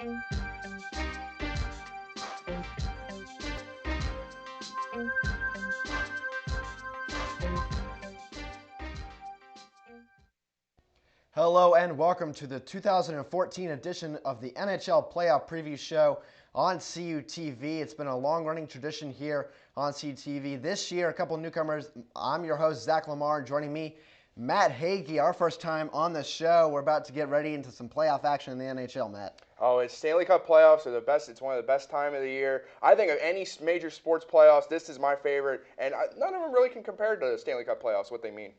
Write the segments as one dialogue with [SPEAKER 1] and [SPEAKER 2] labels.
[SPEAKER 1] Hello and welcome to the 2014 edition of the NHL Playoff Preview Show on CUTV. It's been a long-running tradition here on CUTV. This year, a couple of newcomers. I'm your host, Zach Lamarre, and joining me, Matt Hagy, our first time on the show. We're about to get ready into some playoff action in the NHL, Matt.
[SPEAKER 2] Oh, it's Stanley Cup playoffs are the best. It's one of the best time of the year. I think of any major sports playoffs, this is my favorite, and none of them really can compare to the Stanley Cup playoffs, what they mean.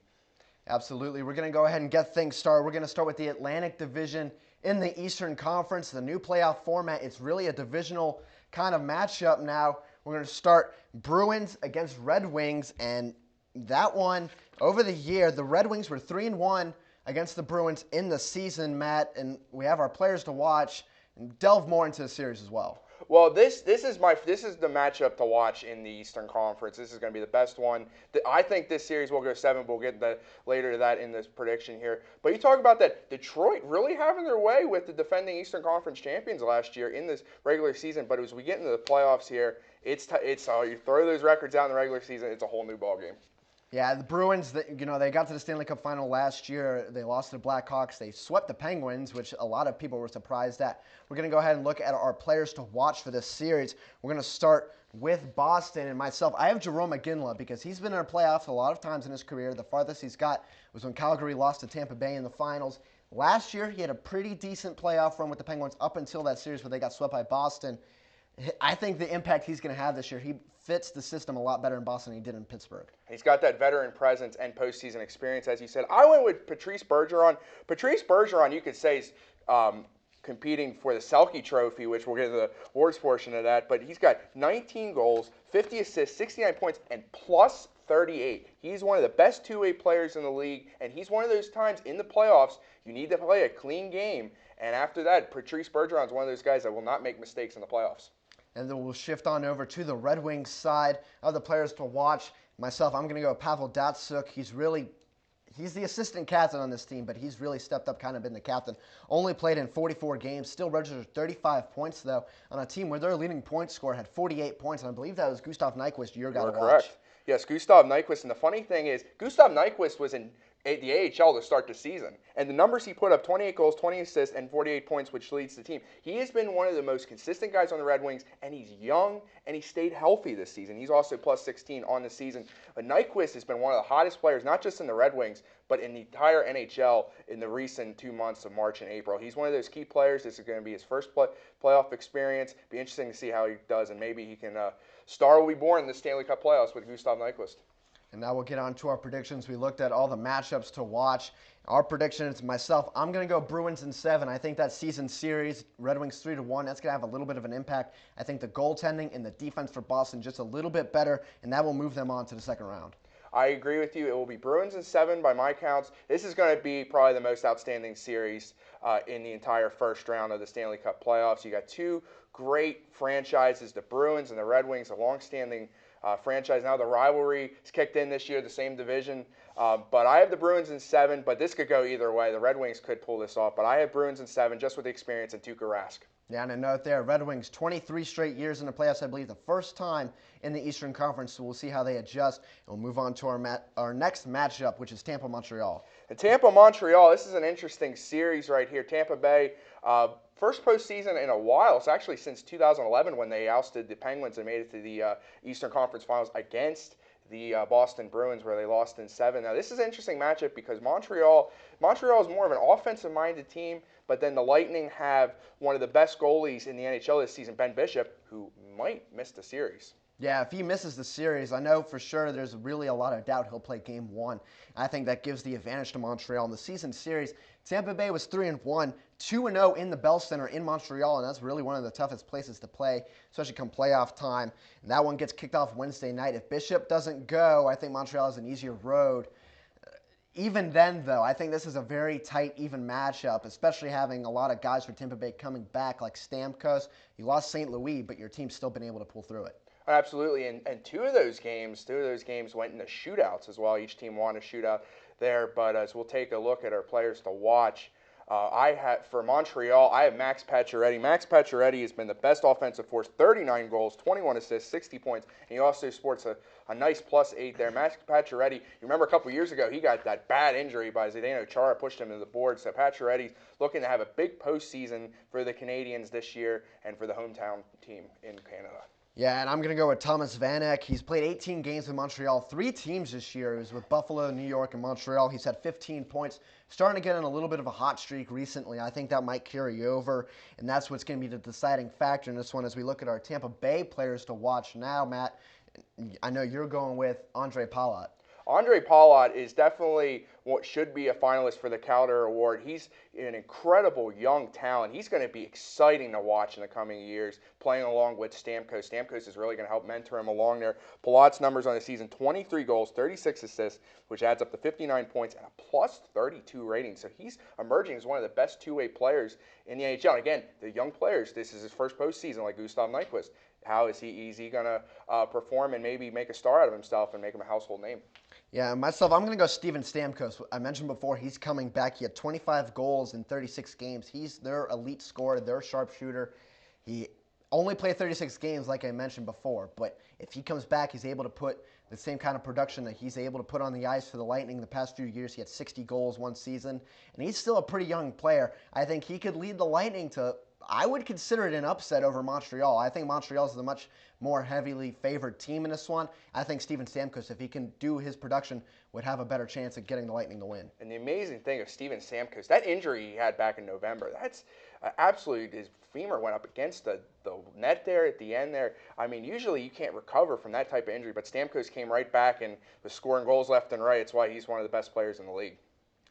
[SPEAKER 1] Absolutely. We're going to go ahead and get things started. We're going to start with the Atlantic Division in the Eastern Conference, the new playoff format. It's really a divisional kind of matchup now. We're going to start Bruins against Red Wings, and that one, over the year, the Red Wings were 3-1 against the Bruins in the season, Matt, and we have our players to watch and delve more into the series as well.
[SPEAKER 2] Well, this is the matchup to watch in the Eastern Conference. This is going to be the best one. I think this series will go 7. We'll get later to that in this prediction here. But you talk about that Detroit really having their way with the defending Eastern Conference champions last year in this regular season. But as we get into the playoffs here, it's you throw those records out in the regular season, it's a whole new ballgame.
[SPEAKER 1] Yeah, the Bruins, they got to the Stanley Cup final last year. They lost to the Blackhawks. They swept the Penguins, which a lot of people were surprised at. We're going to go ahead and look at our players to watch for this series. We're going to start with Boston and myself. I have Jarome Iginla because he's been in our playoffs a lot of times in his career. The farthest he's got was when Calgary lost to Tampa Bay in the finals. Last year, he had a pretty decent playoff run with the Penguins up until that series where they got swept by Boston. I think the impact he's going to have this year, he fits the system a lot better in Boston than he did in Pittsburgh.
[SPEAKER 2] He's got that veteran presence and postseason experience, as you said. I went with Patrice Bergeron. Patrice Bergeron, you could say, is competing for the Selke Trophy, which we'll get to the awards portion of that. But he's got 19 goals, 50 assists, 69 points, and plus 38. He's one of the best two-way players in the league, and he's one of those times in the playoffs you need to play a clean game. And after that, Patrice Bergeron is one of those guys that will not make mistakes in the playoffs.
[SPEAKER 1] And then we'll shift on over to the Red Wings side of the players to watch. Myself, I'm going to go with Pavel Datsyuk. He's the assistant captain on this team, but he's really stepped up, kind of been the captain. Only played in 44 games, still registered 35 points, though, on a team where their leading point scorer had 48 points, and I believe that was Gustav Nyquist, your guy to watch.
[SPEAKER 2] Correct. Yes, Gustav Nyquist. And the funny thing is, Gustav Nyquist was in the AHL to start the season. And the numbers he put up, 28 goals, 20 assists, and 48 points, which leads the team. He has been one of the most consistent guys on the Red Wings, and he's young, and he stayed healthy this season. He's also plus 16 on the season. But Nyquist has been one of the hottest players, not just in the Red Wings, but in the entire NHL in the recent 2 months of March and April. He's one of those key players. This is going to be his first playoff experience. Be interesting to see how he does, and maybe he can star will be born in the Stanley Cup playoffs with Gustav Nyquist.
[SPEAKER 1] And now we'll get on to our predictions. We looked at all the matchups to watch. Our predictions, myself, I'm going to go Bruins in 7. I think that season series, Red Wings 3-1, that's going to have a little bit of an impact. I think the goaltending and the defense for Boston just a little bit better, and that will move them on to the second round.
[SPEAKER 2] I agree with you. It will be Bruins in 7 by my counts. This is going to be probably the most outstanding series in the entire first round of the Stanley Cup playoffs. You got two great franchises, the Bruins and the Red Wings, a long-standing franchise. Now the rivalry is kicked in this year, the same division. But I have the Bruins in 7, but this could go either way. The Red Wings could pull this off, but I have Bruins in 7 just with the experience and Tuukka Rask.
[SPEAKER 1] Yeah, and a note there, Red Wings 23 straight years in the playoffs, I believe the first time in the Eastern Conference, so we'll see how they adjust. And we'll move on to our next matchup, which is Tampa-Montreal.
[SPEAKER 2] And Tampa-Montreal, this is an interesting series right here. Tampa Bay, first postseason in a while. It's actually since 2011 when they ousted the Penguins and made it to the Eastern Conference Finals against the Boston Bruins, where they lost in 7. Now, this is an interesting matchup because Montreal is more of an offensive-minded team, but then the Lightning have one of the best goalies in the NHL this season, Ben Bishop, who might miss the series.
[SPEAKER 1] Yeah, if he misses the series, I know for sure there's really a lot of doubt he'll play Game 1. I think that gives the advantage to Montreal. In the season series, Tampa Bay was 3-1, 2-0 in the Bell Center in Montreal, and that's really one of the toughest places to play, especially come playoff time. And that one gets kicked off Wednesday night. If Bishop doesn't go, I think Montreal has an easier road. Even then, though, I think this is a very tight, even matchup, especially having a lot of guys for Tampa Bay coming back like Stamkos. You lost St. Louis, but your team's still been able to pull through it.
[SPEAKER 2] Absolutely, and two of those games went into shootouts as well. Each team won a shootout there, but as we'll take a look at our players to watch, For Montreal, I have Max Pacioretty. Max Pacioretty has been the best offensive force, 39 goals, 21 assists, 60 points, and he also sports a nice +8 there. Max Pacioretty, you remember a couple years ago, he got that bad injury by Zdeno Chara, pushed him to the board. So Pacioretty's looking to have a big postseason for the Canadiens this year and for the hometown team in Canada.
[SPEAKER 1] Yeah, and I'm going to go with Thomas Vanek. He's played 18 games with Montreal, 3 teams this year. He was with Buffalo, New York, and Montreal. He's had 15 points, starting to get in a little bit of a hot streak recently. I think that might carry over, and that's what's going to be the deciding factor in this one as we look at our Tampa Bay players to watch now, Matt. I know you're going with Ondrej Palat.
[SPEAKER 2] Ondrej Palat is definitely what should be a finalist for the Calder Award. He's an incredible young talent. He's going to be exciting to watch in the coming years, playing along with Stamkos. Stamkos is really going to help mentor him along there. Palat's numbers on the season, 23 goals, 36 assists, which adds up to 59 points and a +32 rating. So he's emerging as one of the best two-way players in the NHL. And again, the young players, this is his first postseason like Gustav Nyquist. How is he going to perform and maybe make a star out of himself and make him a household name?
[SPEAKER 1] Yeah, myself, I'm going to go Steven Stamkos. I mentioned before, he's coming back. He had 25 goals in 36 games. He's their elite scorer, their sharpshooter. He only played 36 games, like I mentioned before. But if he comes back, he's able to put the same kind of production that he's able to put on the ice for the Lightning the past few years. He had 60 goals one season, and he's still a pretty young player. I think he could lead the Lightning to, I would consider it an upset over Montreal. I think Montreal is a much more heavily favored team in this one. I think Steven Stamkos, if he can do his production, would have a better chance at getting the Lightning to win.
[SPEAKER 2] And the amazing thing of Steven Stamkos, that injury he had back in November, that's absolutely, his femur went up against the net there at the end there. I mean, usually you can't recover from that type of injury, but Stamkos came right back and was scoring goals left and right. It's why he's one of the best players in the league.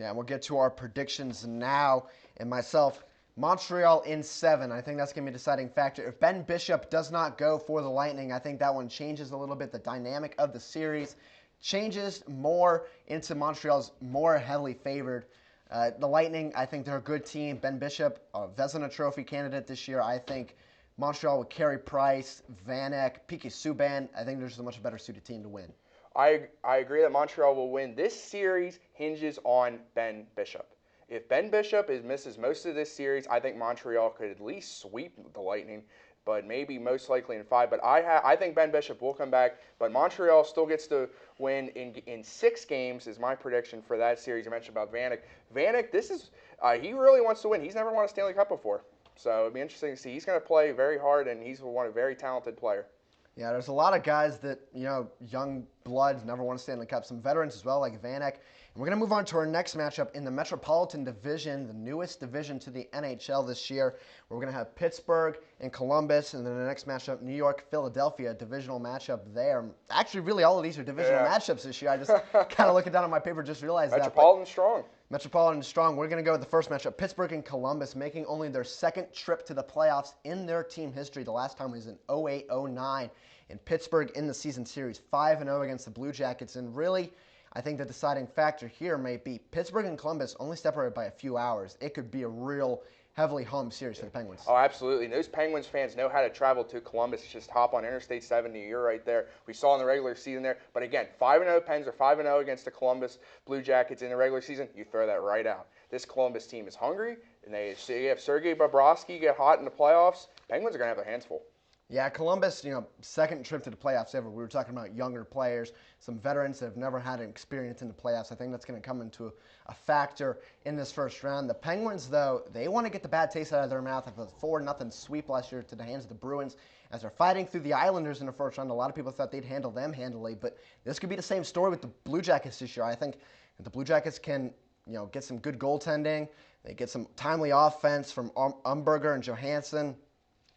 [SPEAKER 1] Yeah, and we'll get to our predictions now. And myself, Montreal in 7. I think that's going to be a deciding factor. If Ben Bishop does not go for the Lightning, I think that one changes a little bit. The dynamic of the series changes more into Montreal's more heavily favored. The Lightning, I think they're a good team. Ben Bishop, a Vezina Trophy candidate this year. I think Montreal would carry Price, Vanek, P.K. Subban. I think there's a much better suited team to win.
[SPEAKER 2] I agree that Montreal will win. This series hinges on Ben Bishop. If Ben Bishop misses most of this series, I think Montreal could at least sweep the Lightning, but maybe most likely in 5. But I think Ben Bishop will come back, but Montreal still gets to win in 6 games is my prediction for that series. You mentioned about Vanek. Vanek, this is he really wants to win. He's never won a Stanley Cup before, so it'll be interesting to see. He's going to play very hard, and he's a very talented player.
[SPEAKER 1] Yeah, there's a lot of guys that, young blood, never won a Stanley Cup. Some veterans as well, like Vanek. And we're going to move on to our next matchup in the Metropolitan Division, the newest division to the NHL this year. We're going to have Pittsburgh and Columbus, and then the next matchup, New York, Philadelphia, divisional matchup there. Actually, really, all of these are divisional matchups this year. I just kind of looking down on my paper, just realized
[SPEAKER 2] Metropolitan strong.
[SPEAKER 1] Metropolitan strong. We're going to go with the first matchup, Pittsburgh and Columbus, making only their second trip to the playoffs in their team history. The last time was in 08-09. And Pittsburgh in the season series, 5-0 against the Blue Jackets. And really, I think the deciding factor here may be Pittsburgh and Columbus only separated by a few hours. It could be a real heavily home series for the Penguins.
[SPEAKER 2] Oh, absolutely. And those Penguins fans know how to travel to Columbus. Just hop on Interstate 70. You're right there. We saw in the regular season there. But again, 5-0 Pens are 5-0 against the Columbus Blue Jackets in the regular season. You throw that right out. This Columbus team is hungry, and they have Sergei Bobrovsky get hot in the playoffs. Penguins are going to have their hands full.
[SPEAKER 1] Yeah, Columbus, second trip to the playoffs ever. We were talking about younger players, some veterans that have never had an experience in the playoffs. I think that's going to come into a factor in this first round. The Penguins, though, they want to get the bad taste out of their mouth of a 4-0 sweep last year to the hands of the Bruins as they're fighting through the Islanders in the first round. A lot of people thought they'd handle them handily, but this could be the same story with the Blue Jackets this year. I think if the Blue Jackets can, get some good goaltending, they get some timely offense from Umberger and Johansson,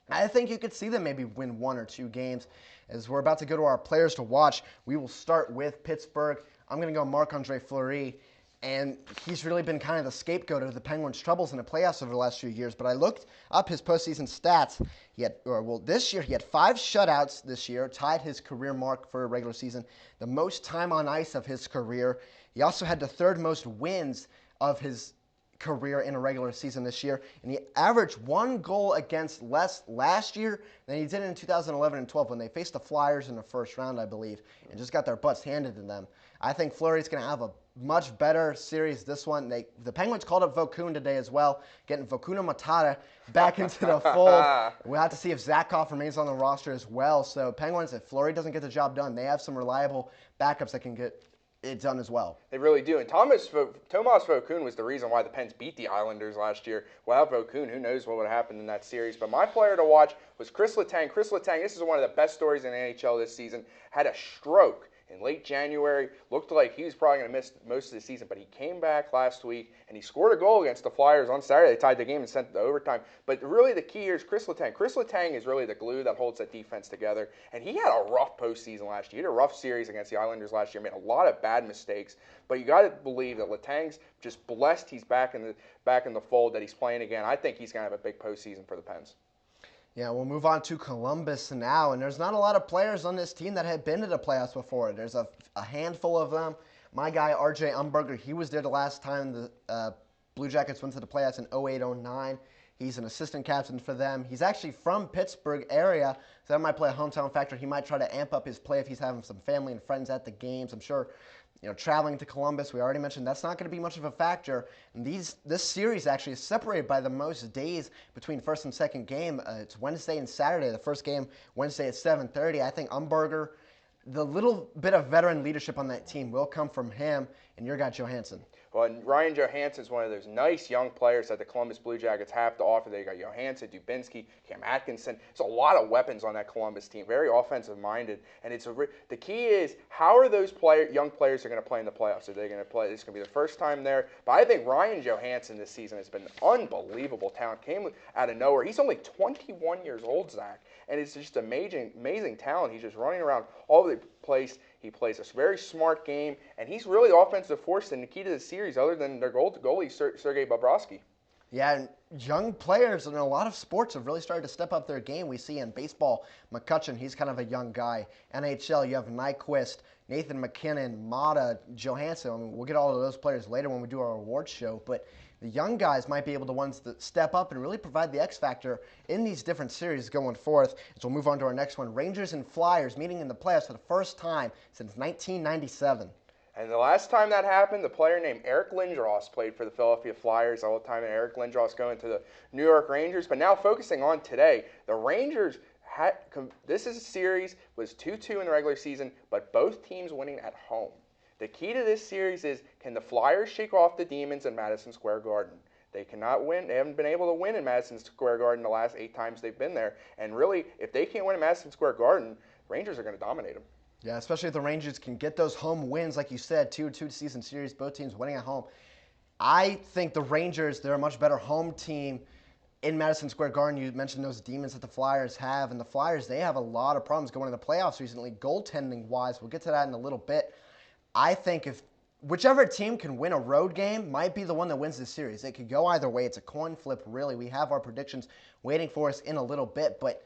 [SPEAKER 1] I think you could see them maybe win 1 or 2 games. As we're about to go to our players to watch, we will start with Pittsburgh. I'm going to go Marc-Andre Fleury, and he's really been kind of the scapegoat of the Penguins' troubles in the playoffs over the last few years. But I looked up his postseason stats. This year he had 5 shutouts this year, tied his career mark for a regular season, the most time on ice of his career. He also had the 3rd most wins of his career in a regular season this year, and he averaged 1 goal against less last year than he did in 2011 and 12 when they faced the Flyers in the first round, I believe, and just got their butts handed to them. I think Fleury's going to have a much better series this one. The Penguins called up Vokun today as well, getting Vokuna Matata back into the fold. We'll have to see if Zakov remains on the roster as well. So Penguins, if Fleury doesn't get the job done, they have some reliable backups that can get it done as well.
[SPEAKER 2] They really do. And Tomas Vokun was the reason why the Pens beat the Islanders last year. Without Vokun, who knows what would have happened in that series. But my player to watch was Chris Letang. Chris Letang, this is one of the best stories in the NHL this season, had a stroke in late January. Looked like he was probably going to miss most of the season, but he came back last week, and he scored a goal against the Flyers on Saturday. They tied the game and sent it to overtime. But really the key here is Chris Letang. Chris Letang is really the glue that holds that defense together, and he had a rough postseason last year. He had a rough series against the Islanders last year, made a lot of bad mistakes, but you got to believe that Letang's just blessed he's back in the fold, that he's playing again. I think he's going to have a big postseason for the Pens.
[SPEAKER 1] Yeah, we'll move on to Columbus now, and there's not a lot of players on this team that had been to the playoffs before. There's a handful of them. My guy, R.J. Umberger, he was there the last time the Blue Jackets went to the playoffs in 08-09. He's an assistant captain for them. He's actually from Pittsburgh area, so that might play a hometown factor. He might try to amp up his play if he's having some family and friends at the games. I'm sure, traveling to Columbus, we already mentioned that's not going to be much of a factor. And this series actually is separated by the most days between first and second game. It's Wednesday and Saturday. The first game, Wednesday at 7:30. I think Umberger, the little bit of veteran leadership on that team will come from him and your guy Johansson.
[SPEAKER 2] Well, and Ryan Johansson's one of those nice young players that the Columbus Blue Jackets have to offer. They got Johansson, Dubinsky, Cam Atkinson. There's a lot of weapons on that Columbus team, very offensive-minded. And the key is, how are those young players are going to play in the playoffs? Are they going to play? This is going to be the first time there. But I think Ryan Johansson this season has been unbelievable talent. Came out of nowhere. He's only 21 years old, Zach, and it's just amazing talent. He's just running around all over the place. He plays a very smart game, and he's really offensive force and the key to the series other than their goalie, Sergei Bobrovsky.
[SPEAKER 1] Yeah, and young players in a lot of sports have really started to step up their game. We see in baseball, McCutcheon, he's kind of a young guy. NHL, you have Nyquist, Nathan McKinnon, Mata, Johansson. I mean, we'll get all of those players later when we do our awards show, but the young guys might be able to ones that step up and really provide the X factor in these different series going forth. So we'll move on to our next one. Rangers and Flyers meeting in the playoffs for the first time since 1997.
[SPEAKER 2] And the last time that happened, the player named Eric Lindros played for the Philadelphia Flyers all the time, and Eric Lindros going to the New York Rangers. But now focusing on today, the Rangers this is a series, was 2-2 in the regular season, but both teams winning at home. The key to this series is, can the Flyers shake off the demons in Madison Square Garden? They cannot win. They haven't been able to win in Madison Square Garden the last 8 times they've been there. And really, if they can't win in Madison Square Garden, Rangers are going to dominate them.
[SPEAKER 1] Yeah, especially if the Rangers can get those home wins, like you said, 2-2 season series, both teams winning at home. I think the Rangers, they're a much better home team in Madison Square Garden. You mentioned those demons that the Flyers have, and the Flyers, they have a lot of problems going to the playoffs recently, goaltending-wise. We'll get to that in a little bit. I think if whichever team can win a road game might be the one that wins this series. It could go either way. It's a coin flip, really. We have our predictions waiting for us in a little bit, but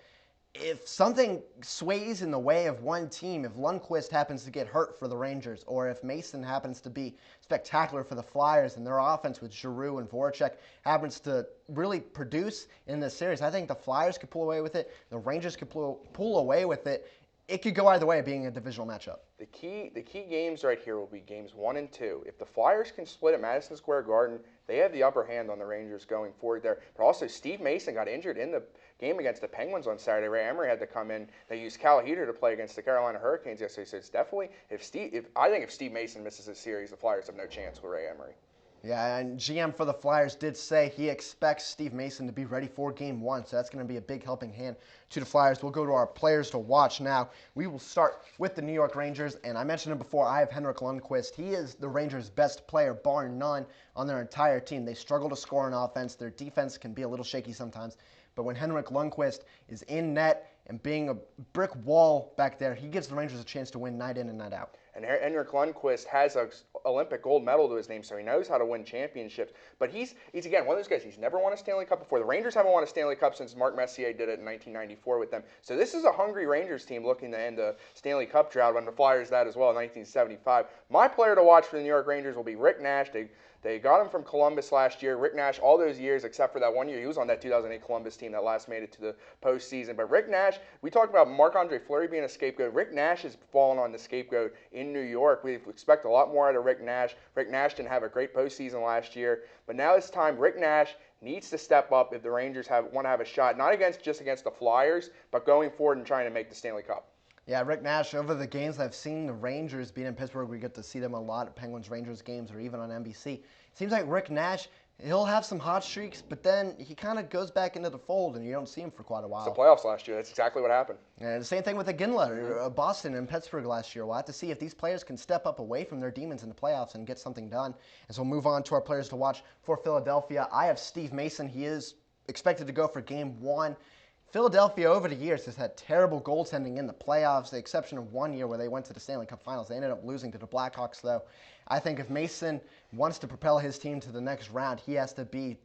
[SPEAKER 1] if something sways in the way of one team, if Lundqvist happens to get hurt for the Rangers, or if Mason happens to be spectacular for the Flyers and their offense with Giroux and Voracek happens to really produce in this series, I think the Flyers could pull away with it. The Rangers could pull away with it. It could go either way, being a divisional matchup.
[SPEAKER 2] The key games right here will be games 1 and 2. If the Flyers can split at Madison Square Garden, they have the upper hand on the Rangers going forward there. But also, Steve Mason got injured in the game against the Penguins on Saturday. Ray Emery had to come in. They used Cal Heater to play against the Carolina Hurricanes yesterday. So it's definitely, I think if Steve Mason misses this series, the Flyers have no chance with Ray Emery.
[SPEAKER 1] Yeah, and GM for the Flyers did say he expects Steve Mason to be ready for Game 1, so that's going to be a big helping hand to the Flyers. We'll go to our players to watch now. We will start with the New York Rangers, and I mentioned him before, I have Henrik Lundqvist. He is the Rangers' best player, bar none, on their entire team. They struggle to score on offense. Their defense can be a little shaky sometimes, but when Henrik Lundqvist is in net and being a brick wall back there, he gives the Rangers a chance to win night in and night out.
[SPEAKER 2] And Henrik Lundqvist has an Olympic gold medal to his name, so he knows how to win championships. But he's again, one of those guys, he's never won a Stanley Cup before. The Rangers haven't won a Stanley Cup since Mark Messier did it in 1994 with them. So this is a hungry Rangers team looking to end the Stanley Cup drought, when the Flyers that as well in 1975. My player to watch for the New York Rangers will be Rick Nash. They got him from Columbus last year. Rick Nash, all those years except for that one year, he was on that 2008 Columbus team that last made it to the postseason. But Rick Nash, we talked about Marc-Andre Fleury being a scapegoat. Rick Nash has fallen on the scapegoat in New York. We expect a lot more out of Rick Nash. Rick Nash didn't have a great postseason last year, but now it's time. Rick Nash needs to step up if the Rangers want to have a shot, not just against the Flyers, but going forward and trying to make the Stanley Cup.
[SPEAKER 1] Yeah, Rick Nash, over the games I've seen the Rangers beat in Pittsburgh, we get to see them a lot at Penguins-Rangers games or even on NBC. It seems like Rick Nash, he'll have some hot streaks, but then he kind of goes back into the fold and you don't see him for quite a while.
[SPEAKER 2] It's the playoffs last year. That's exactly what happened.
[SPEAKER 1] And the same thing with Ginla, Boston and Pittsburgh last year. We'll have to see if these players can step up away from their demons in the playoffs and get something done. And so we'll move on to our players to watch for Philadelphia. I have Steve Mason. He is expected to go for Game 1. Philadelphia over the years has had terrible goaltending in the playoffs, the exception of one year where they went to the Stanley Cup Finals. They ended up losing to the Blackhawks, though. I think if Mason wants to propel his team to the next round, he has to be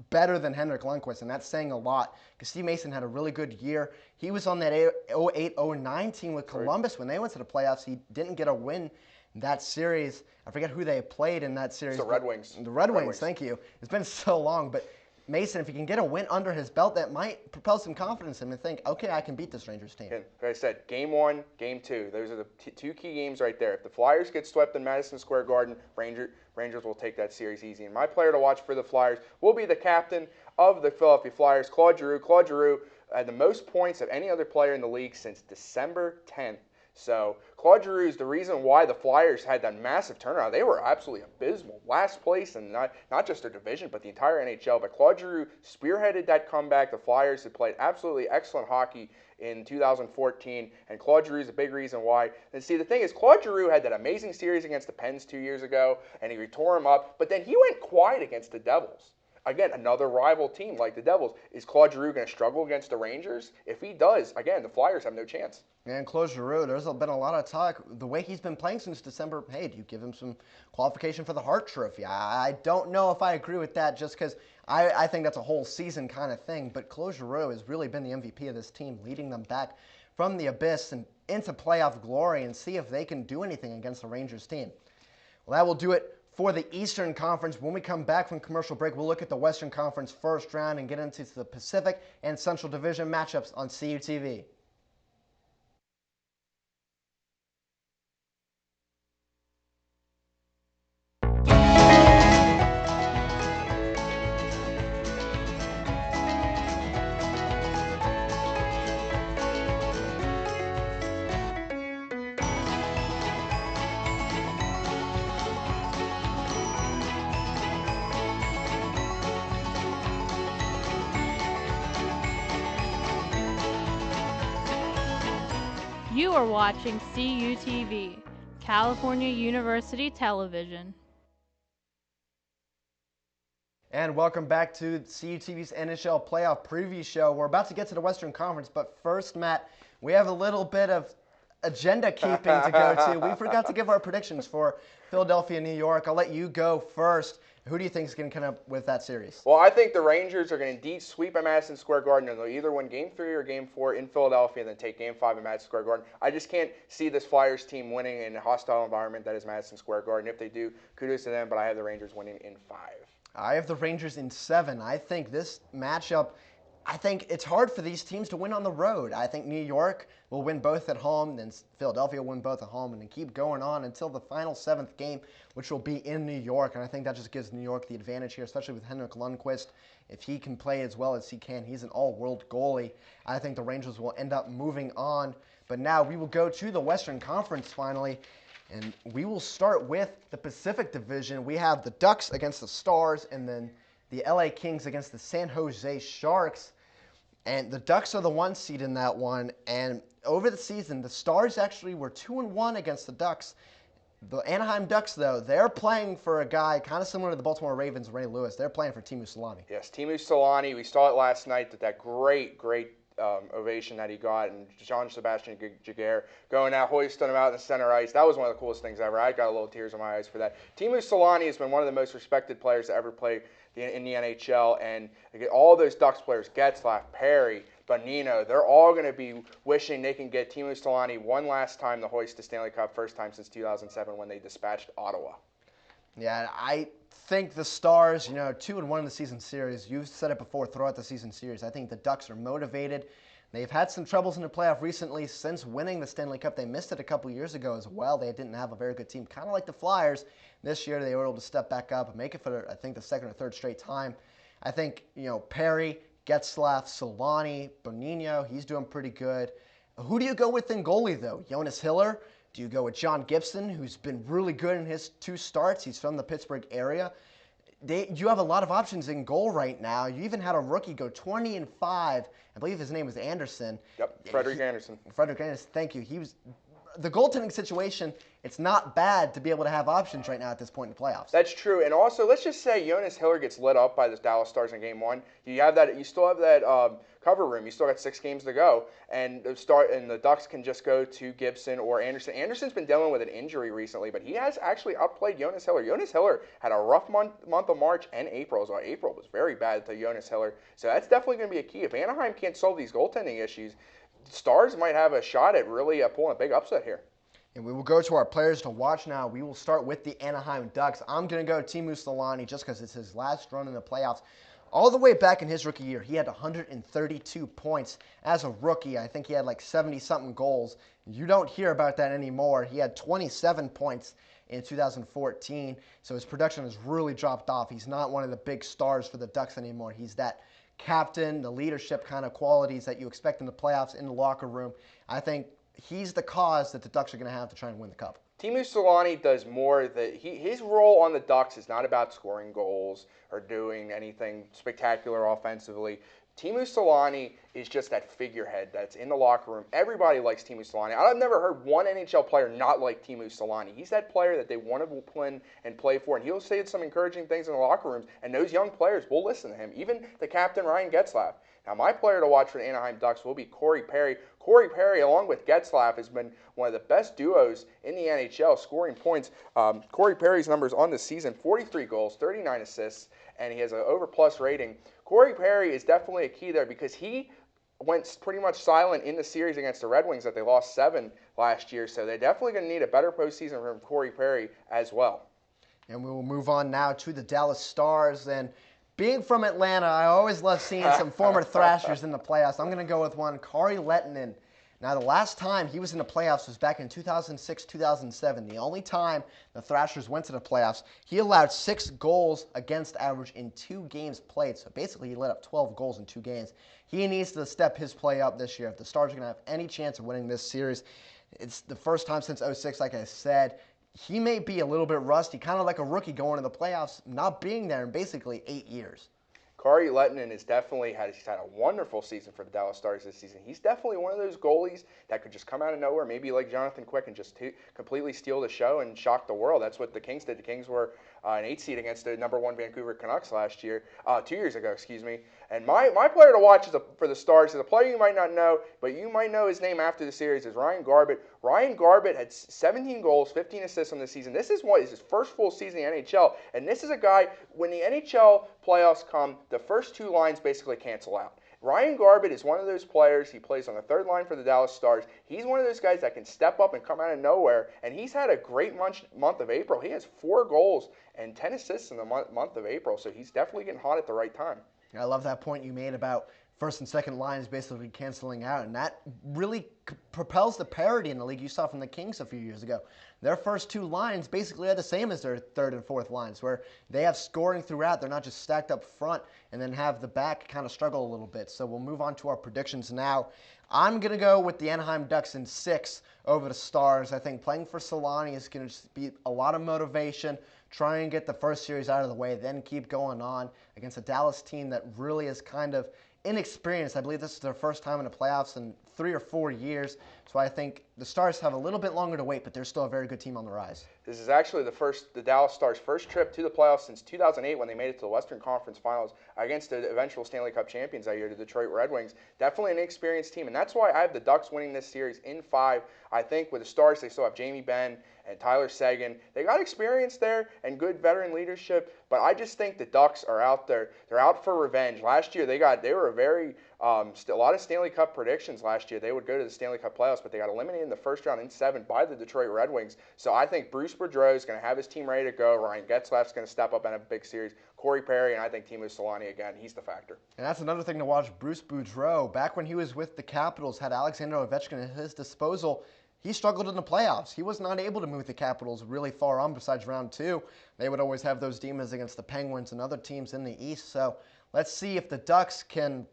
[SPEAKER 1] better than Henrik Lundqvist, and that's saying a lot because Steve Mason had a really good year. He was on that 08-09 team with Columbus when they went to the playoffs. He didn't get a win in that series. I forget who they played in that series.
[SPEAKER 2] It's the Red Wings.
[SPEAKER 1] The Red Wings, thank you. It's been so long, but Mason, if he can get a win under his belt, that might propel some confidence in him and think, okay, I can beat this Rangers team.
[SPEAKER 2] And like I said, Game 1, Game 2. Those are the two key games right there. If the Flyers get swept in Madison Square Garden, Rangers will take that series easy. And my player to watch for the Flyers will be the captain of the Philadelphia Flyers, Claude Giroux. Claude Giroux had the most points of any other player in the league since December 10th. So Claude Giroux is the reason why the Flyers had that massive turnaround. They were absolutely abysmal. Last place in not just their division, but the entire NHL. But Claude Giroux spearheaded that comeback. The Flyers had played absolutely excellent hockey in 2014, and Claude Giroux is a big reason why. And see, the thing is, Claude Giroux had that amazing series against the Pens 2 years ago, and he tore him up, but then he went quiet against the Devils. Again, another rival team like the Devils. Is Claude Giroux going to struggle against the Rangers? If he does, again, the Flyers have no chance.
[SPEAKER 1] And Claude Giroux, there's been a lot of talk. The way he's been playing since December, hey, do you give him some qualification for the Hart Trophy? I don't know if I agree with that just because I think that's a whole season kind of thing. But Claude Giroux has really been the MVP of this team, leading them back from the abyss and into playoff glory and see if they can do anything against the Rangers team. Well, that will do it for the Eastern Conference. When we come back from commercial break, we'll look at the Western Conference first round and get into the Pacific and Central Division matchups on CUTV.
[SPEAKER 3] You are watching CUTV, California University Television.
[SPEAKER 1] And welcome back to CUTV's NHL Playoff Preview Show. We're about to get to the Western Conference, but first, Matt, we have a little bit of agenda keeping to go to. We forgot to give our predictions for Philadelphia, New York. I'll let you go first. Who do you think is going to come up with that series?
[SPEAKER 2] Well, I think the Rangers are going to indeed sweep at Madison Square Garden, and they'll either win Game 3 or Game 4 in Philadelphia and then take Game 5 at Madison Square Garden. I just can't see this Flyers team winning in a hostile environment that is Madison Square Garden. If they do, kudos to them, but I have the Rangers winning in 5.
[SPEAKER 1] I have the Rangers in 7. I think this matchup, I think it's hard for these teams to win on the road. I think New York will win both at home, then Philadelphia will win both at home, and then keep going on until the final 7th game, which will be in New York. And I think that just gives New York the advantage here, especially with Henrik Lundqvist. If he can play as well as he can, he's an all-world goalie. I think the Rangers will end up moving on. But now we will go to the Western Conference finally. And we will start with the Pacific Division. We have the Ducks against the Stars, and then the LA Kings against the San Jose Sharks. And the Ducks are the 1 seed in that one. And over the season, the Stars actually were 2-1 against the Ducks. The Anaheim Ducks, though, they're playing for a guy kind of similar to the Baltimore Ravens, Ray Lewis. They're playing for Teemu Selanne.
[SPEAKER 2] Yes, Teemu Selanne. We saw it last night, that great ovation that he got, and Jean-Sebastien Giguère going out, hoisting him out in the center ice. That was one of the coolest things ever. I got a little tears in my eyes for that. Teemu Selanne has been one of the most respected players to ever play in the NHL, and all those Ducks players, Getzlaf, Perry, Bonino, they're all going to be wishing they can get Teemu Selanne one last time to hoist the Stanley Cup, first time since 2007 when they dispatched Ottawa.
[SPEAKER 1] Yeah, I think the Stars, 2-1 in the season series. You've said it before throughout the season series. I think the Ducks are motivated. They've had some troubles in the playoff recently since winning the Stanley Cup. They missed it a couple years ago as well. They didn't have a very good team, kind of like the Flyers. This year they were able to step back up and make it for, I think, the second or third straight time. I think, Perry, Getzlaf, Solani, Bonino, he's doing pretty good. Who do you go with in goalie, though? Jonas Hiller? Do you go with John Gibson, who's been really good in his 2 starts? He's from the Pittsburgh area. You have a lot of options in goal right now. You even had a rookie go 20-5. I believe his name was Anderson.
[SPEAKER 2] Yep, Frederik Anderson.
[SPEAKER 1] Frederik Anderson, thank you. The goaltending situation, it's not bad to be able to have options right now at this point in the playoffs.
[SPEAKER 2] That's true. And also, let's just say Jonas Hiller gets lit up by the Dallas Stars in Game 1. You still have that cover room. You still got 6 games to go. And the Ducks can just go to Gibson or Anderson. Anderson's been dealing with an injury recently, but he has actually outplayed Jonas Hiller. Jonas Hiller had a rough month of March and April as well. April was very bad to Jonas Hiller. So that's definitely going to be a key. If Anaheim can't solve these goaltending issues, Stars might have a shot at really pulling a big upset here.
[SPEAKER 1] And we will go to our players to watch now. We will start with the Anaheim Ducks. I'm going to go Teemu Selanne just because it's his last run in the playoffs. All the way back in his rookie year, he had 132 points as a rookie. I think he had like 70-something goals. You don't hear about that anymore. He had 27 points in 2014, so his production has really dropped off. He's not one of the big stars for the Ducks anymore. He's that captain, the leadership kind of qualities that you expect in the playoffs, in the locker room. I think he's the cause that the Ducks are going to have to try and win the Cup.
[SPEAKER 2] Teemu Selanne does more. His role on the Ducks is not about scoring goals or doing anything spectacular offensively. Teemu Selanne is just that figurehead that's in the locker room. Everybody likes Teemu Selanne. I've never heard one NHL player not like Teemu Selanne. He's that player that they want to play for, and he'll say some encouraging things in the locker rooms, and those young players will listen to him, even the captain, Ryan Getzlaf. Now, my player to watch for the Anaheim Ducks will be Corey Perry. Corey Perry, along with Getzlaf, has been one of the best duos in the NHL, scoring points. Corey Perry's numbers on the season, 43 goals, 39 assists, and he has an over-plus rating. Corey Perry is definitely a key there because he went pretty much silent in the series against the Red Wings that they lost 7 last year, so they're definitely going to need a better postseason from Corey Perry as well.
[SPEAKER 1] And we will move on now to the Dallas Stars. And being from Atlanta, I always love seeing some former Thrashers in the playoffs. I'm going to go with one, Kari Lehtinen. Now, the last time he was in the playoffs was back in 2006-2007. The only time the Thrashers went to the playoffs, he allowed 6 goals against average in 2 games played. So basically, he let up 12 goals in 2 games. He needs to step his play up this year. If the Stars are going to have any chance of winning this series, it's the first time since 2006, like I said. He may be a little bit rusty, kind of like a rookie going to the playoffs, not being there in basically 8 years.
[SPEAKER 2] Kari Lehtinen has definitely had a wonderful season for the Dallas Stars this season. He's definitely one of those goalies that could just come out of nowhere, maybe like Jonathan Quick, and just completely steal the show and shock the world. That's what the Kings did. The Kings were an 8 seed against the number 1 Vancouver Canucks 2 years ago, excuse me. And my player to watch for the Stars is a player you might not know, but you might know his name after the series, is Ryan Garbett. Ryan Garbett had 17 goals, 15 assists on the season. This is his first full season in the NHL, and this is a guy, when the NHL playoffs come, the first 2 lines basically cancel out. Ryan Garbett is one of those players. He plays on the 3rd line for the Dallas Stars. He's one of those guys that can step up and come out of nowhere, and he's had a great month of April. He has 4 goals and 10 assists in the month of April, so he's definitely getting hot at the right time.
[SPEAKER 1] I love that point you made about first and second lines basically canceling out, and that really propels the parity in the league you saw from the Kings a few years ago. Their first 2 lines basically are the same as their 3rd and 4th lines, where they have scoring throughout. They're not just stacked up front and then have the back kind of struggle a little bit. So we'll move on to our predictions now. I'm going to go with the Anaheim Ducks in 6 over the Stars. I think playing for Selanne is going to just be a lot of motivation. Try and get the first series out of the way, then keep going on against a Dallas team that really is kind of inexperienced. I believe this is their first time in the playoffs in 3 or 4 years. So I think the Stars have a little bit longer to wait, but they're still a very good team on the rise.
[SPEAKER 2] This is actually the Dallas Stars' first trip to the playoffs since 2008 when they made it to the Western Conference Finals against the eventual Stanley Cup champions that year, the Detroit Red Wings. Definitely an inexperienced team, and that's why I have the Ducks winning this series in 5. I think with the Stars, they still have Jamie Benn and Tyler Seguin. They got experience there and good veteran leadership, but I just think the Ducks are out there. They're out for revenge. Last year, they were a very A lot of Stanley Cup predictions last year. They would go to the Stanley Cup playoffs, but they got eliminated in the first round in 7 by the Detroit Red Wings. So I think Bruce Boudreau is going to have his team ready to go. Ryan Getzlaf's going to step up and have a big series. Corey Perry, and I think Timo Solani again. He's the factor.
[SPEAKER 1] And that's another thing to watch. Bruce Boudreau, back when he was with the Capitals, had Alexander Ovechkin at his disposal. He struggled in the playoffs. He was not able to move the Capitals really far on besides round 2. They would always have those demons against the Penguins and other teams in the East. So let's see if the Ducks can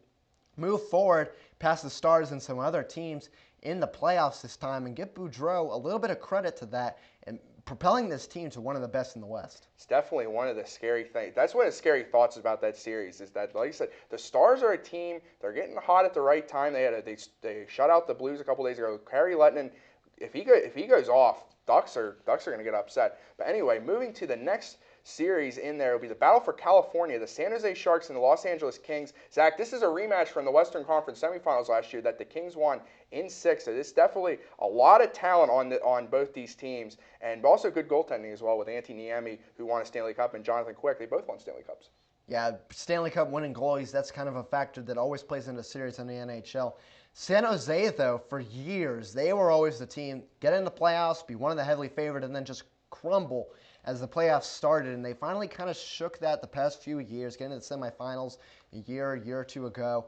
[SPEAKER 1] move forward past the Stars and some other teams in the playoffs this time and give Boudreau a little bit of credit to that and propelling this team to one of the best in the West.
[SPEAKER 2] It's definitely one of the scary things. That's one of the scary thoughts about that series is that, like I said, the Stars are a team. They're getting hot at the right time. They shut out the Blues a couple days ago. Kari Lehtinen, if he goes off, Ducks are going to get upset. But anyway, moving to the next series in there will be the battle for California, the San Jose Sharks and the Los Angeles Kings. Zach, this is a rematch from the Western Conference semifinals last year that the Kings won in 6. So there's definitely a lot of talent on both these teams, and also good goaltending as well with Antti Niemi, who won a Stanley Cup, and Jonathan Quick. They both won Stanley Cups.
[SPEAKER 1] Yeah, Stanley Cup winning goalies, that's kind of a factor that always plays into series in the NHL. San Jose, though, for years, they were always the team, get in the playoffs, be one of the heavily favored, and then just crumble as the playoffs started. And they finally kind of shook that the past few years, getting to the semifinals a year or two ago.